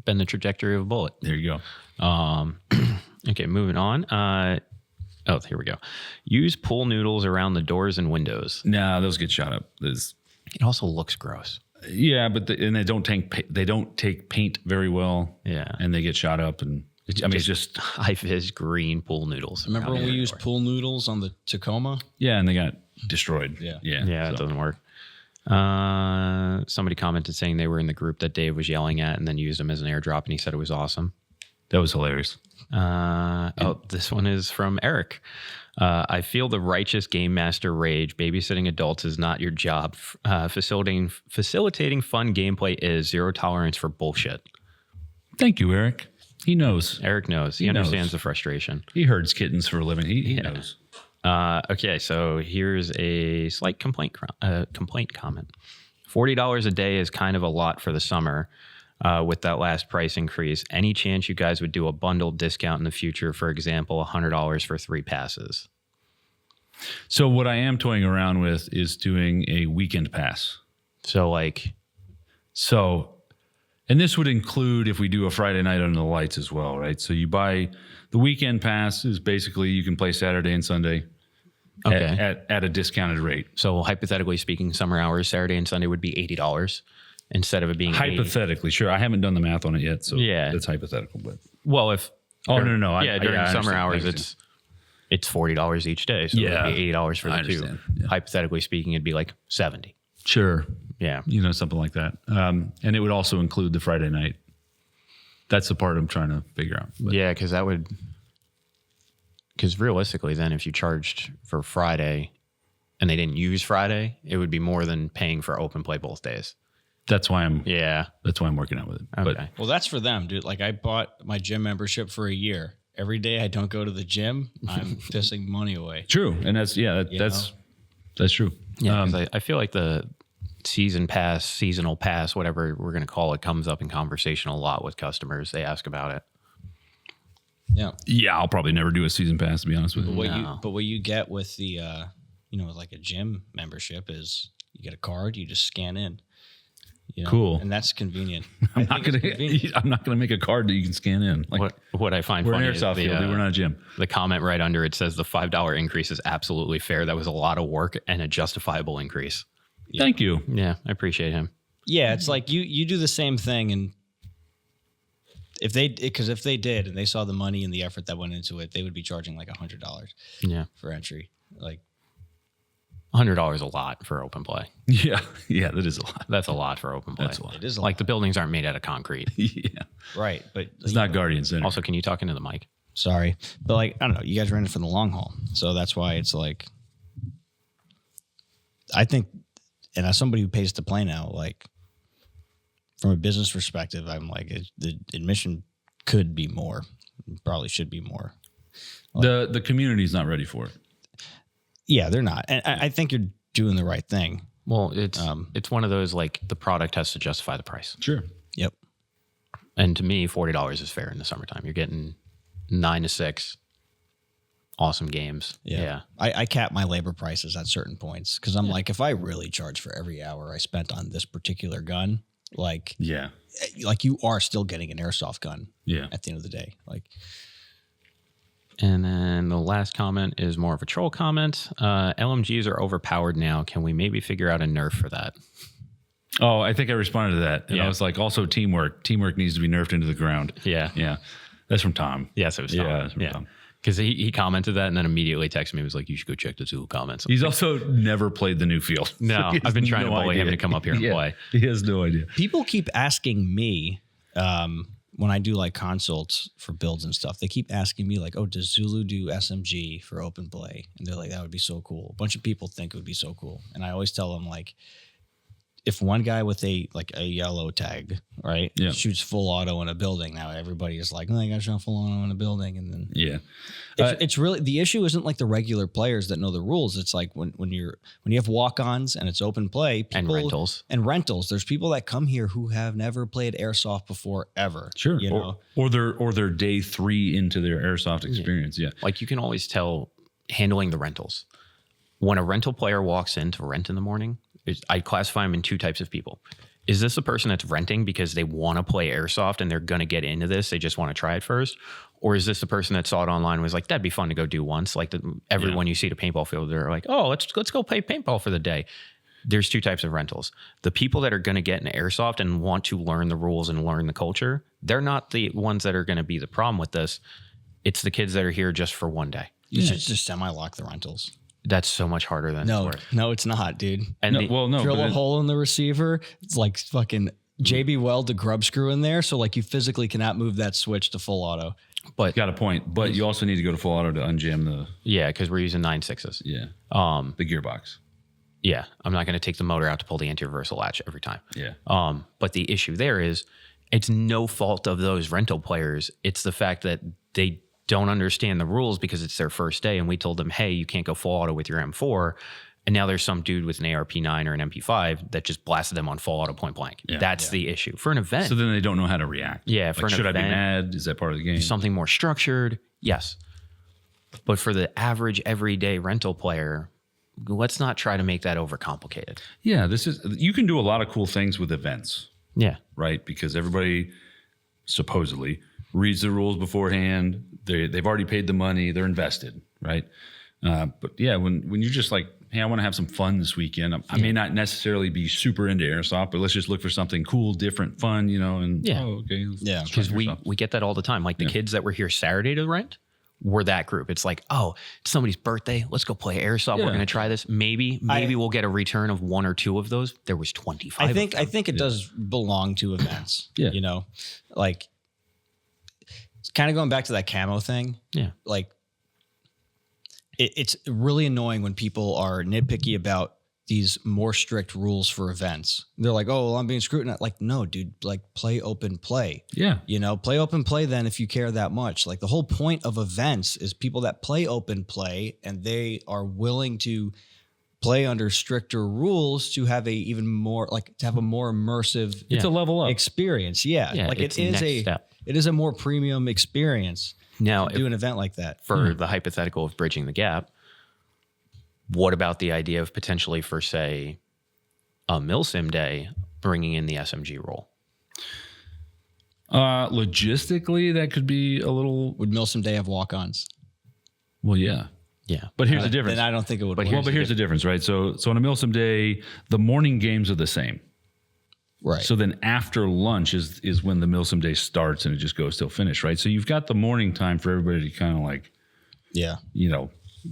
the trajectory of a bullet. There you go. Okay, moving on. Here we go. Use pool noodles around the doors and windows. Nah, those get shot up. It also looks gross. Yeah, but and they don't take paint very well. Yeah. And they get shot up, and it's just high vis green pool noodles. Remember around when we the used door. pool noodles on the Tacoma? yeah, and they got destroyed. Yeah. Yeah, it so. doesn't work. Somebody commented saying they were in the group that Dave was yelling at and then used them as an airdrop, and he said it was awesome. That was hilarious. This one is from Eric. I feel the righteous game master rage. Babysitting adults is not your job. Facilitating fun gameplay is. Zero tolerance for bullshit. Thank you, Eric. He knows. Eric knows. He understands the frustration. He herds kittens for a living. He knows. Okay, so here's a slight complaint comment. $40 a day is kind of a lot for the summer. With that last price increase, any chance you guys would do a bundled discount in the future? For example, $100 for 3 passes. So what I am toying around with is doing a weekend pass. And this would include if we do a Friday night under the lights as well, right? So you buy the weekend pass is basically you can play Saturday and Sunday at a discounted rate. So hypothetically speaking, summer hours, Saturday and Sunday would be $80 instead of it being Hypothetically, sure. I haven't done the math on it yet, so that's hypothetical. But no. No. During summer hours, it's $40 each day, so it would be $80 for the two. Yeah. Hypothetically speaking, it'd be like $70. Sure. Yeah. Something like that. And it would also include the Friday night. That's the part I'm trying to figure out. But Yeah, because realistically, then if you charged for Friday and they didn't use Friday, it would be more than paying for open play both days. That's why I'm Yeah. working out with it. Okay. But Well, that's for them, dude. Like I bought my gym membership for a year. Every day I don't go to the gym, I'm pissing money away. true. And that's true. Yeah. 'Cause I feel like the seasonal pass, whatever we're going to call it, comes up in conversation a lot with customers. They ask about it. Yeah. Yeah, I'll probably never do a season pass, to be honest with you. But what you get with the like a gym membership is you get a card, you just scan in. Cool. And that's convenient. I'm not gonna make a card that you can scan in. Like, What I find we're an funny is airsoft field, dude. We're not a gym. the comment right under it says the $5 increase is absolutely fair. That was a lot of work and a justifiable increase. Thank you. Yeah, I appreciate him. Yeah, it's like you do the same thing, and if they did and they saw the money and the effort that went into it, they would be charging like $100 Yeah, for entry. Like $100 a lot for open play. Yeah, that is a lot. That's a lot for open play. That's a lot. it is a Like lot. the buildings aren't made out of concrete. Yeah, Right, but it's not Guardian Center. Also, can you talk into the mic? sorry, but like I don't know, you guys are in it for the long haul, so that's why it's like I think, and as somebody who pays to play now, like from a business perspective, I'm like the admission could be more, probably should be more. The community's not ready for it. Yeah, they're not, and I think you're doing the right thing. Well, it's one of those like the product has to justify the price. Sure. Yep. And to me, $40 is fair in the summertime. You're getting 9 to 6 awesome games. Yeah. I cap my labor prices at certain points because I'm like, if I really charge for every hour I spent on this particular gun, like you are still getting an airsoft gun. Yeah. At the end of the day, like. And then the last comment is more of a troll comment. LMGs are overpowered now. Can we maybe figure out a nerf for that? Oh, I think I responded to that. And I was like, also teamwork. Teamwork needs to be nerfed into the ground. Yeah. Yeah. That's from Tom. Yes, it was Tom. Yeah, that's from Tom. Because he commented that and then immediately texted me. He was like, you should go check the Zulu comments. He's also never played the new field. No, He has I've been trying to no bully him idea. to come up here and play. He has no idea. People keep asking me when I do like consults for builds and stuff. They keep asking me like, "Oh, does Zulu do SMG for open play?" And they're like, "That would be so cool." A bunch of people think it would be so cool, and I always tell them like, if one guy with a yellow tag, right, shoots full auto in a building, now everybody is like, "Oh, I got shot full auto in a building," and then it's really the issue isn't like the regular players that know the rules. It's like when you have walk-ons and it's open play, people, and rentals. There's people that come here who have never played airsoft before ever. Sure, you know, or they're day 3 into their airsoft experience. Yeah, like you can always tell handling the rentals when a rental player walks in to rent in the morning. I classify them in 2 types of people. Is this a person that's renting because they want to play airsoft and they're going to get into this? They just want to try it first. Or is this the person that saw it online and was like, that'd be fun to go do once? Like everyone you see at a paintball field, they're like, oh, let's go play paintball for the day. There's 2 types of rentals. The people that are going to get into airsoft and want to learn the rules and learn the culture, they're not the ones that are going to be the problem with this. It's the kids that are here just for one day. you should just semi-lock the rentals. That's so much harder than it's worth. No, it's not, dude. And Drill a hole in the receiver. It's like fucking JB Weld to grub screw in there. So like you physically cannot move that switch to full auto. But got a point. But you also need to go to full auto to unjam the. Yeah, because we're using 9.6s. Yeah. The gearbox. Yeah, I'm not going to take the motor out to pull the anti-reversal latch every time. Yeah. But the issue there is, it's no fault of those rental players. It's the fact that they don't understand the rules because it's their first day, and we told them, hey, you can't go full auto with your M4. And now there's some dude with an ARP9 or an MP5 that just blasted them on full auto point blank. Yeah. That's the issue. For an event. So then they don't know how to react. Yeah, like, for an should event, I be mad? Is that part of the game? Something more structured, yes. But for the average everyday rental player, let's not try to make that overcomplicated. Yeah, you can do a lot of cool things with events. Yeah. Right? Because everybody supposedly reads the rules beforehand. They've already paid the money. They're invested, right? But yeah, when you're just like, hey, I want to have some fun this weekend. I may not necessarily be super into airsoft, but let's just look for something cool, different, fun, and okay. Yeah. Because we get that all the time. Like the kids that were here Saturday to rent were that group. It's like, oh, it's somebody's birthday. Let's go play airsoft. We're going to try this. Maybe we'll get a return of 1 or 2 of those. There was 25. I think it does belong to events. Yeah. Like it's kind of going back to that camo thing. Yeah. Like it's really annoying when people are nitpicky about these more strict rules for events. They're like, oh, well, I'm being scrutinized. Like, no, dude, like play open play. Yeah. You know, play open play then if you care that much. Like the whole point of events is people that play open play and they are willing to play under stricter rules to have a even more like to have a more immersive It's a level up. experience. Yeah. Like it's it is next step. it is a more premium experience Now, to do an event like that. for the hypothetical of bridging the gap, what about the idea of potentially for, say, a milsim day, bringing in the SMG role? Logistically, that could be a little. Would Milsim Day have walk-ons? Well, yeah. Yeah. But here's the difference. Then I don't think it would work. Well, but here's the difference, right? So on a Milsim day, the morning games are the same. Right. So then after lunch is when the Milsim day starts and it just goes till finish, right? So you've got the morning time for everybody to kind of like, yeah.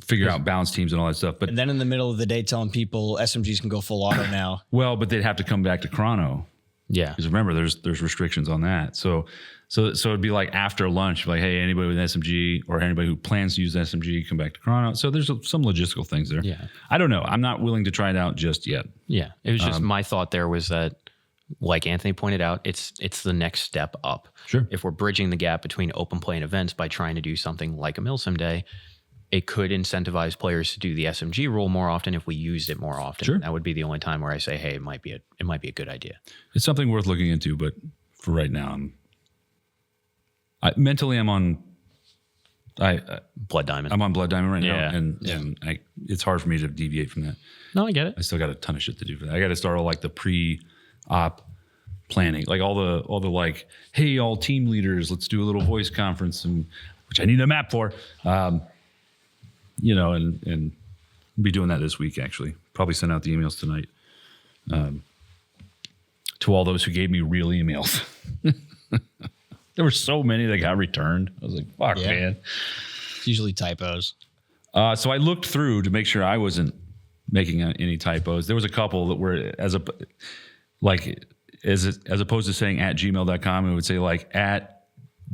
Figure out balance teams and all that stuff. But And then in the middle of the day telling people SMGs can go full auto now. well, but they'd have to come back to chrono. Yeah. Because remember, there's restrictions on that. So it'd be like after lunch, like, hey, anybody with an SMG or anybody who plans to use an SMG, come back to chrono. So there's some logistical things there. Yeah. I don't know. I'm not willing to try it out just yet. Yeah. It was just my thought there was that, like Anthony pointed out, it's the next step up. Sure. If we're bridging the gap between open play and events by trying to do something like a milsim day, it could incentivize players to do the SMG rule more often if we used it more often. Sure. That would be the only time where I say, hey, it might be a good idea. It's something worth looking into, but for right now, mentally I'm on. Blood Diamond. I'm on Blood Diamond right Yeah. now, and it's hard for me to deviate from that. No, I get it. I still got a ton of shit to do for that. I got to start all like the pre-op planning, like all the like, hey, all team leaders, let's do a little voice conference, and which I need a map for, and be doing that this week. Actually, probably send out the emails tonight to all those who gave me real emails. There were so many that got returned. I was like, fuck, Yeah. man. It's usually typos. So I looked through to make sure I wasn't making any typos. There was a couple that were as opposed to saying at gmail.com, it would say like at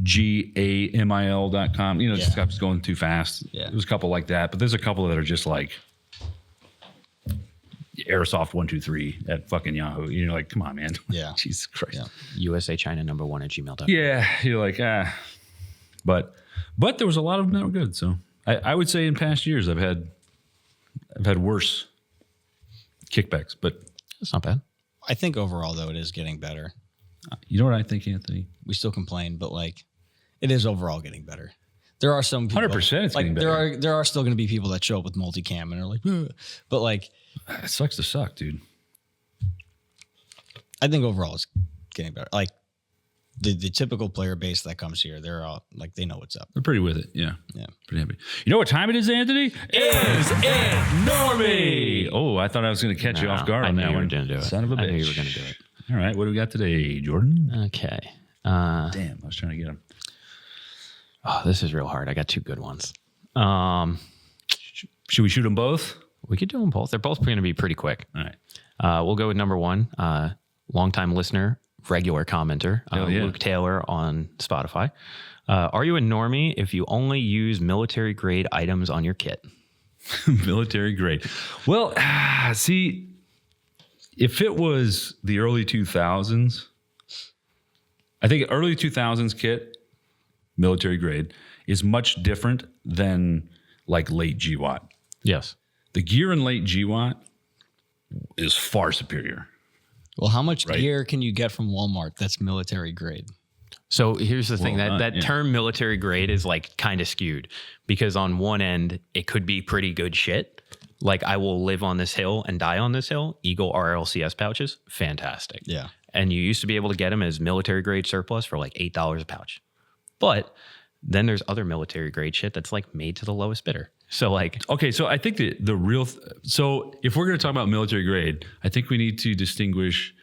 gamil.com. Just stuff's going too fast. Yeah. There was a couple like that, but there's a couple that are just like Airsoft 123 at fucking Yahoo. You're like, come on, man. Yeah. Jesus Christ. Yeah. USA China #1 at gmail.com. Yeah, you're like, but there was a lot of them that were good. So I would say in past years I've had worse kickbacks, but That's not bad. I think overall though it is getting better. you know what I think, Anthony? We still complain, but like it is overall getting better. There are some people 100% it's like getting better. there are still going to be people that show up with multicam and are like, "Ugh." But like It sucks to suck, dude. I think overall it's getting better. Like the typical player base that comes here, they're all like they know what's up. They're pretty with it. Yeah. Yeah. Pretty happy. You know what time it is, Anthony? Is it Normie? Oh, I thought I was going to catch you off guard I on knew that you were one. going to do it. Son of a bitch. I knew you were going to do it. All right. What do we got today, Jordan? Okay. Damn. I was trying to get him. Oh, this is real hard. I got two good ones. Should we shoot them both? We could do them both. They're both going to be pretty quick. All right. We'll go with number one. Longtime listener, regular commenter, Hell yeah. Luke Taylor on Spotify. Are you a normie if you only use military grade items on your kit? Military grade. Well, see, if it was the early 2000s, I think early 2000s kit, military grade, is much different than like late GWAT. Yes. The gear in late GWAT is far superior. Well, how much Right. gear can you get from Walmart that's military grade? So here's the thing, Well, that yeah. term military grade is like kind of skewed because on one end, it could be pretty good shit. Like I will live on this hill and die on this hill. Eagle RLCS pouches, fantastic. Yeah. And you used to be able to get them as military grade surplus for like $8 a pouch. But then there's other military grade shit that's like made to the lowest bidder. So like, Okay, so I think that the real... so if we're going to talk about military grade, I think we need to distinguish,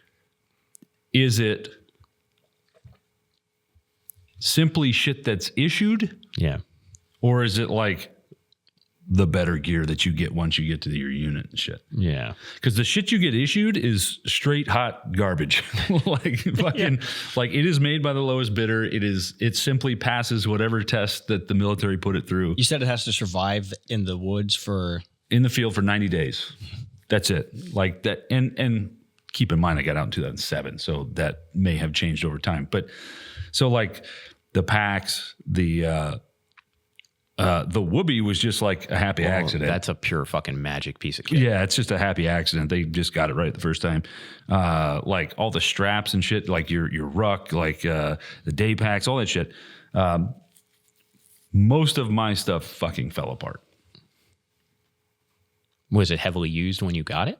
is it simply shit that's issued, yeah. or is it like the better gear that you get once you get to your unit and shit? Yeah. Because the shit you get issued is straight hot garbage. Like fucking, like it is made by the lowest bidder. It simply passes whatever test that the military put it through You said it has to survive in the woods for in the field for 90 days. That's it. Like that. And keep in mind, I got out in 2007, so that may have changed over time. But so like the packs, the whoopee was just like a happy accident. That's a pure fucking magic piece of kit. Yeah, it's just a happy accident. They just got it right the first time. Like all the straps and shit, like your ruck, like the day packs, all that shit. Most of my stuff fucking fell apart. Was it heavily used when you got it?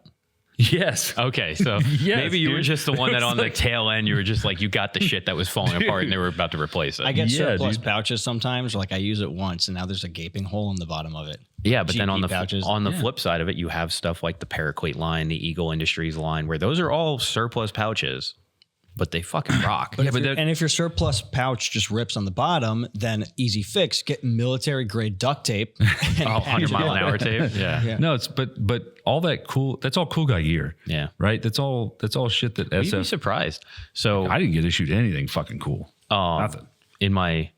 Yes. Okay, so Yes, maybe you were dude. just the one that It's on like- the tail end, you were just like, you got the shit that was falling apart and they were about to replace it. I get Yeah, surplus dude. pouches sometimes. Like I use it once, and now there's a gaping hole in the bottom of it. Yeah, but then on GP the pouches. flip side of it, you have stuff like the Paraclete line, the Eagle Industries line, where those are all surplus pouches, but they fucking rock. But if your surplus pouch just rips on the bottom, then easy fix: get military grade duct tape. And 100 mile an hour tape. Yeah. No, it's but all that cool. That's all cool guy gear. Yeah. Right. That's all shit that You'd be SF. surprised. So I didn't get issued anything fucking cool. Nothing. in my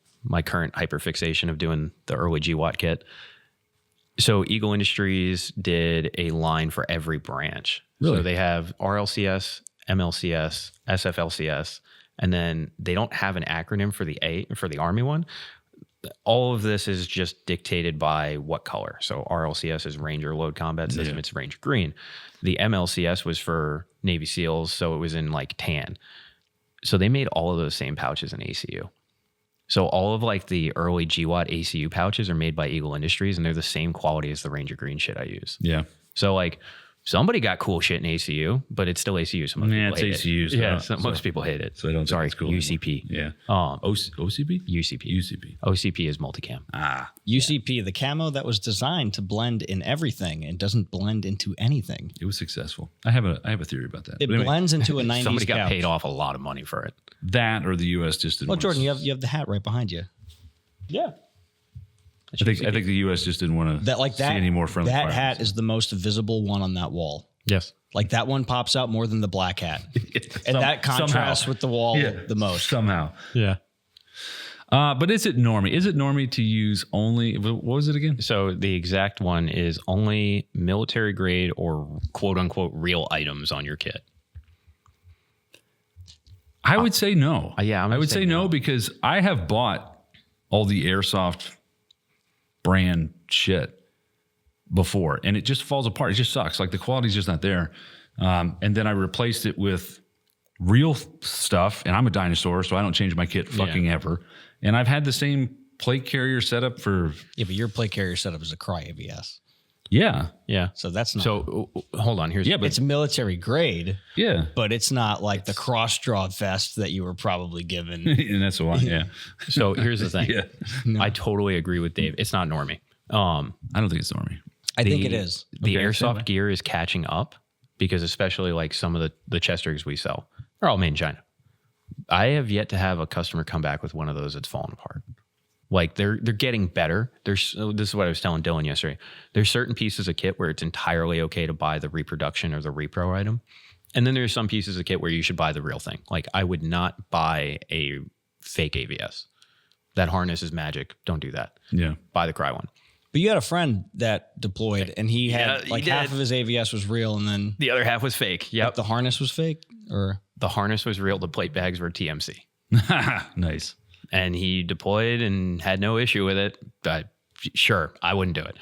current hyperfixation of doing the early GWatt kit. So Eagle Industries did a line for every branch. Really? So they have RLCS, MLCS, SFLCS, and then they don't have an acronym for the Army one. All of this is just dictated by what color. So RLCS is Ranger Load Combat System. Yeah. It's Ranger Green. The MLCS was for Navy SEALs, so it was in like tan. So they made all of those same pouches in ACU. So all of like the early GWatt ACU pouches are made by Eagle Industries, and they're the same quality as the Ranger Green shit I use. Yeah. So like somebody got cool shit in ACU, but it's still ACU. So most Yeah, people it's hate ACU, It. so- Yeah, so- most people hate it. So I don't think Sorry, it's cool UCP. Yeah. Um, OCP? UCP. UCP. OCP is multicam. UCP, the camo that was designed to blend in everything and doesn't blend into anything. It was successful. I have a theory about that. It But anyway, blends into a 90s Somebody got couch. paid off a lot of money for it. that or the U.S. just didn't. Well, want Jordan, to, you have the hat right behind you. Yeah. I think the U.S. just didn't want to see any more friendly That fire. hat is the most visible one on that wall. Yes. Like that one pops out more than the black hat, and that contrasts somehow. with the wall Yeah, the most. somehow. Yeah. But is it normie? Is it normie to use only? What was it again? So the exact one is only military grade or quote unquote real items on your kit. I would say no. Yeah, I'm I gonna would say say no no. because I have bought all the Airsoft brand shit before, and it just falls apart. It just sucks. Like the quality's just not there. And then I replaced it with real stuff, and I'm a dinosaur, so I don't change my kit fucking ever. And I've had the same plate carrier setup for Yeah, but your plate carrier setup is a Cry ABS, Yeah. so that's not. So hold on. Here's Yeah, but it's military grade, yeah, but it's not like the cross draw vest that you were probably given. and that's why. Yeah, so here's the thing. yeah. I totally agree with Dave. It's not normie. I don't think it's normie. I think it is. The Okay, airsoft same. gear is catching up because especially like some of the chest rigs we sell are all made in China. I have yet to have a customer come back with one of those that's fallen apart. Like they're getting better. This is what I was telling Dylan yesterday. There's certain pieces of kit where it's entirely okay to buy the reproduction or the repro item. And then there's some pieces of kit where you should buy the real thing. Like I would not buy a fake AVS. That harness is magic. Don't do that. Yeah, Buy the Cry one. But you had a friend that deployed, and he had Yeah, he like did. half of his AVS was real, and then The other half was fake. Yep. the harness was fake. Or The harness was real. The plate bags were TMC. nice. And he deployed and had no issue with it. But sure, I wouldn't do it.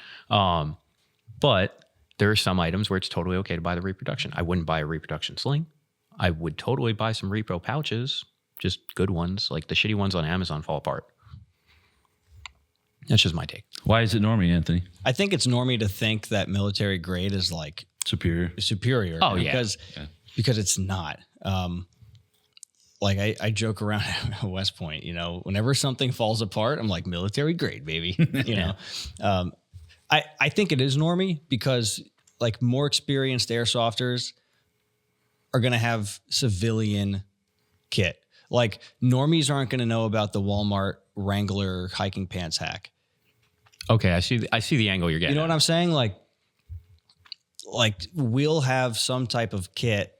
But there are some items where it's totally okay to buy the reproduction. I wouldn't buy a reproduction sling. I would totally buy some repro pouches, just good ones. Like the shitty ones on Amazon fall apart. That's just my take. Why is it normie, Anthony? I think it's normie to think that military grade is like Superior. superior. Oh, yeah. Because it's not. Like I joke around at West Point, you know, whenever something falls apart, I'm like military grade, baby. You know, I think it is normie because like more experienced airsofters are going to have civilian kit. Like normies aren't going to know about the Walmart Wrangler hiking pants hack. Okay, I see the angle you're getting. You know what I'm saying? Like we'll have some type of kit.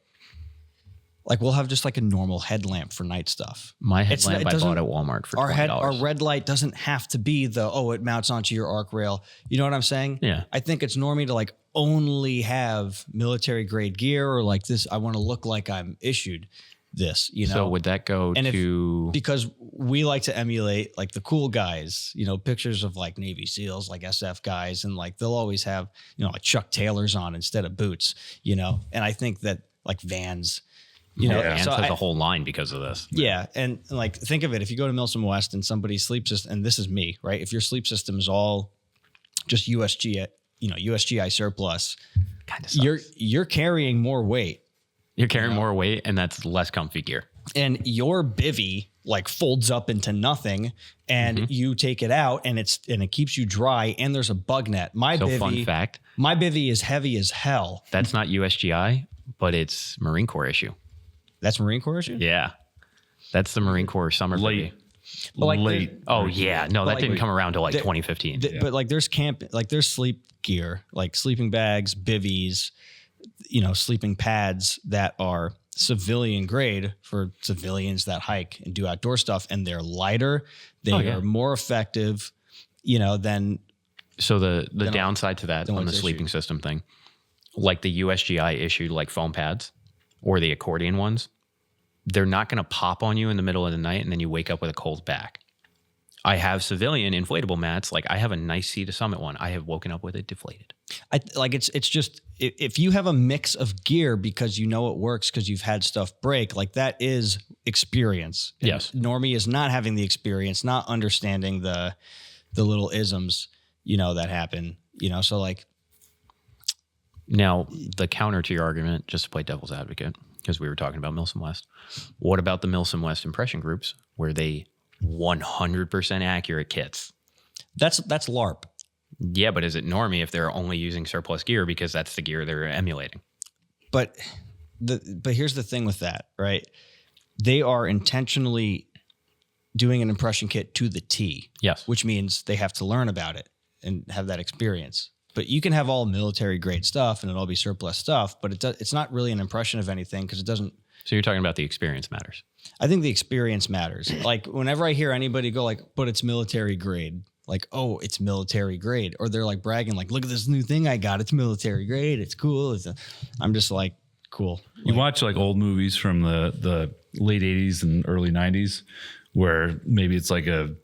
Like we'll have just like a normal headlamp for night stuff. My It's not- headlamp it I doesn't- bought at Walmart for Our $20. red light doesn't have to be it mounts onto your arc rail. You know what I'm saying? Yeah. I think it's normie to like only have military grade gear or like this. I want to look like I'm issued this, you know. So would that go And to because we like to emulate like the cool guys, you know, pictures of like Navy SEAls, like SF guys, and like they'll always have, you know, like Chuck Taylors on instead of boots, you know. And I think that like Vans, you know, Vans so has I- a whole line because of this? yeah, and like think of it, if you go to Milsom West and somebody's sleep system, and this is me, right? If your sleep system is all just USG, you know, USGI surplus, Kind of you're carrying more weight. You're carrying more weight, and that's less comfy gear. And your bivvy like folds up into nothing, and you take it out, and it keeps you dry, and there's a bug net. My So bivvy, fun fact, my bivvy is heavy as hell. that's not USGI, but it's Marine Corps issue. That's Marine Corps issue. Yeah. That's the Marine Corps summer Late. bivvy. But like Late. Oh yeah, no, that like- didn't come around till like the- 2015. But like there's there's sleep gear, like sleeping bags, bivvies, you know, sleeping pads that are civilian grade for civilians that hike and do outdoor stuff, and they're lighter, they Oh, yeah. are more effective, you know, than So the downside to that then on the what's sleeping system thing, like the USGI issued like foam pads or the accordion ones, they're not going to pop on you in the middle of the night and then you wake up with a cold back. I have civilian inflatable mats. Like I have a nice Sea to Summit one. I have woken up with it deflated. I like it's just if you have a mix of gear because you know it works because you've had stuff break, like that is experience. And Yes. Normie is not having the experience, not understanding the little isms, you know, that happen, you know. So like Now, the counter to your argument, just to play devil's advocate, because we were talking about Milsom West, what about the Milsom West impression groups where they 100% accurate kits? that's LARP. Yeah, but is it normie if they're only using surplus gear because that's the gear they're emulating? But here's the thing with that, right? They are intentionally doing an impression kit to the T. Yes. Which means they have to learn about it and have that experience. But you can have all military grade stuff and it'll all be surplus stuff, but it's not really an impression of anything because it doesn't. So you're talking about the experience matters. I think the experience matters. Like whenever I hear anybody go like, but it's military grade, like, oh, it's military grade. Or they're like bragging, like, look at this new thing I got. It's military grade. It's cool. I'm just like, cool. You watch like old movies from the late 80s and early 90s where maybe it's like an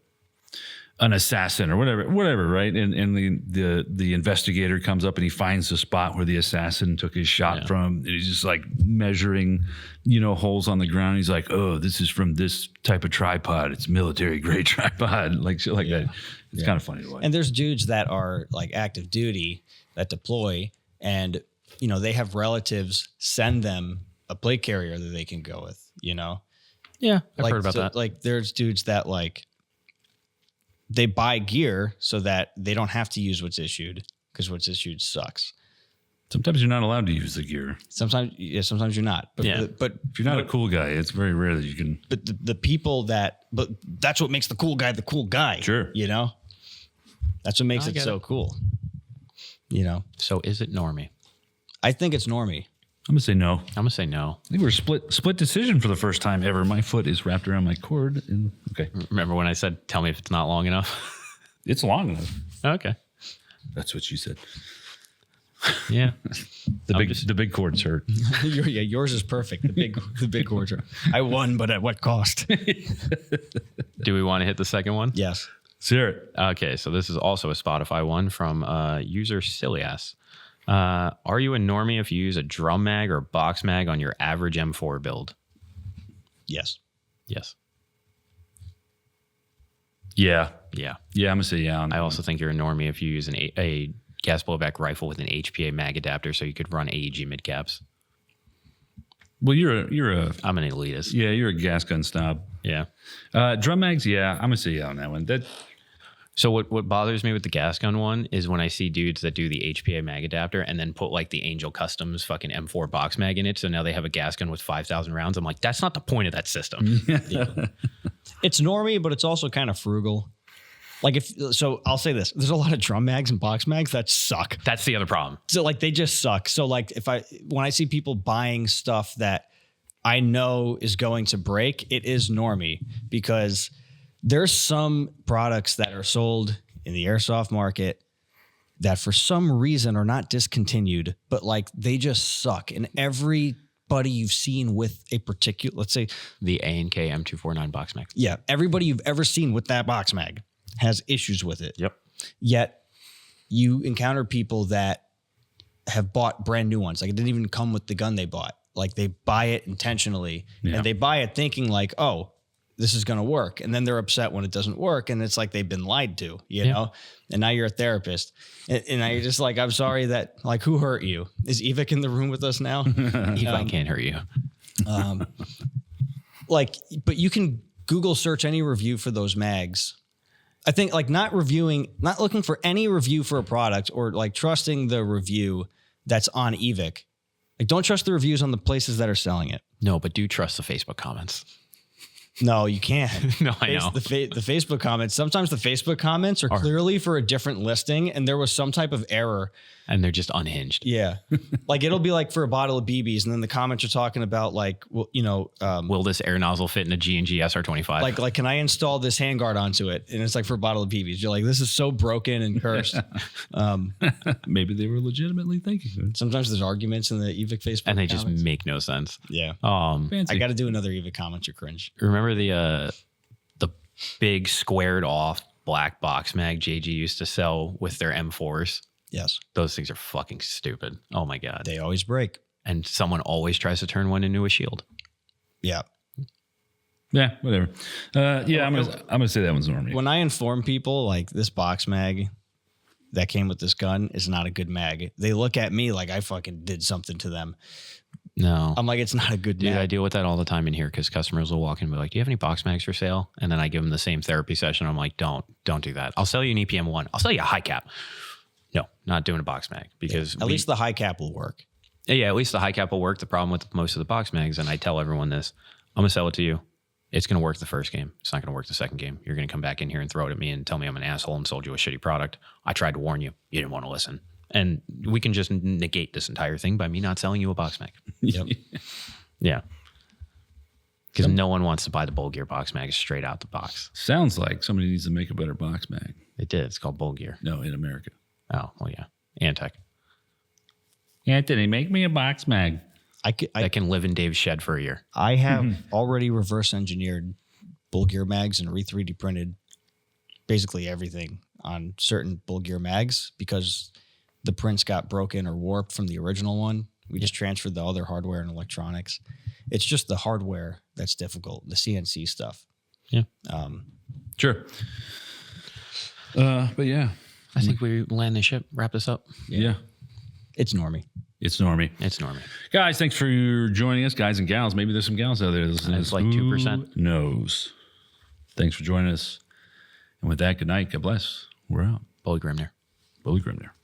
assassin or whatever, right? And the investigator comes up and he finds the spot where the assassin took his shot from, and he's just like measuring, you know, holes on the ground. He's like, oh, this is from this type of tripod. It's military grade tripod, like shit like that. It's kind of funny to watch. And there's dudes that are like active duty that deploy, and you know they have relatives send them a plate carrier that they can go with. You know, Yeah, I've like, heard about so, that. Like there's dudes that like they buy gear so that they don't have to use what's issued because what's issued sucks. Sometimes you're not allowed to use the gear. Sometimes, yeah, sometimes you're not. But Yeah. but If you're not a cool guy, it's very rare that you can. but the people that but that's what makes the cool guy. Sure. You know, that's what makes I it get so it. cool. You know, So is it normie? I think it's normie. I'm gonna say no. I'm going to say no. I think we're split decision for the first time ever. My foot is wrapped around my cord. And, okay, Remember when I said, tell me if it's not long enough? it's long enough. Okay. That's what you said. Yeah. The big cords hurt. Yours is perfect. The big quarter. I won, but at what cost? Do we want to hit the second one? Yes. Sarah, Okay, so this is also a Spotify one from user Silliass. Are you a normie if you use a drum mag or box mag on your average M4 build? Yes. Yes. yeah, Yeah. I'm gonna say yeah. On I also think you're a normie if you use a gas blowback rifle with an HPA mag adapter so you could run AEG mid caps. well, you're a I'm an elitist. you're a gas gun snob. Yeah. Drum mags, yeah, I'm gonna say yeah on that one. That So what bothers me with the gas gun one is when I see dudes that do the HPA mag adapter and then put like the Angel Customs fucking M4 box mag in it. So now they have a gas gun with 5,000 rounds. I'm like, that's not the point of that system. It's normie, but it's also kind of frugal. Like I'll say this: there's a lot of drum mags and box mags that suck. That's the other problem. So like they just suck. So like when I see people buying stuff that I know is going to break, it is normie because there's some products that are sold in the airsoft market that for some reason are not discontinued, but like they just suck. And everybody you've seen with a particular, let's say The A&K M249 box mag. yeah, everybody you've ever seen with that box mag has issues with it. Yep. Yet you encounter people that have bought brand new ones. Like it didn't even come with the gun they bought. Like they buy it intentionally and they buy it thinking like, oh, this is going to work. And then they're upset when it doesn't work. And it's like they've been lied to, you know? And now you're a therapist. And now you're just like, I'm sorry that, like, who hurt you? Is Evik in the room with us now? I can't hurt you. Like, but you can Google search any review for those mags. I think like not looking for any review for a product or like trusting the review that's on Evik. Like don't trust the reviews on the places that are selling it. No, but do trust the Facebook comments. No, you can't. No, I know. The Facebook comments, sometimes the Facebook comments are clearly for a different listing and there was some type of error. And they're just unhinged. Yeah. Like it'll be like for a bottle of BBs and then the comments are talking about like, well, you know, Will this air nozzle fit in a G&G SR25? like, can I install this handguard onto it? And it's like for a bottle of BBs. You're like, this is so broken and cursed. Maybe they were legitimately thinking it. Sometimes there's arguments in the Evik Facebook and they comments. just make no sense. Yeah. Fancy. I got to do another Evik comment or cringe. Remember the big squared off black box mag JG used to sell with their M4s? Yes. Those things are fucking stupid. Oh my God. They always break. And someone always tries to turn one into a shield. Yeah. Yeah, whatever. Yeah, I'm gonna say that one's normie. When I inform people like this box mag that came with this gun is not a good mag, they look at me like I fucking did something to them. No. I'm like, it's not a good Dude, mag. I deal with that all the time in here because customers will walk in and be like, do you have any box mags for sale? And then I give them the same therapy session. I'm like, don't do that. I'll sell you an EPM 1. I'll sell you a high cap. No, not doing a box mag because at least the high cap will work. Yeah, at least the high cap will work. The problem with most of the box mags, and I tell everyone this, I'm going to sell it to you. It's going to work the first game. It's not going to work the second game. You're going to come back in here and throw it at me and tell me I'm an asshole and sold you a shitty product. I tried to warn you. You didn't want to listen. And we can just negate this entire thing by me not selling you a box mag. Yep. Yeah. Because no one wants to buy the Bull Gear box mag straight out the box. Sounds like somebody needs to make a better box mag. They did. It's called Bull Gear. No, in America. Oh, well, yeah. Antec. Anthony, make me a box mag. That can live in Dave's shed for a year. I have already reverse engineered Bull Gear mags and 3D printed basically everything on certain Bull Gear mags because the prints got broken or warped from the original one. We just transferred the other hardware and electronics. It's just the hardware that's difficult, the CNC stuff. Yeah. Sure. But yeah. I think we land the ship, wrap this up. Yeah. It's normie. It's normie. It's normie. Guys, thanks for joining us, guys and gals. Maybe there's some gals out there listening. It's like 2%. Who knows? Thanks for joining us. And with that, good night. God bless. We're out. Bully Grim there. Bully Grim there.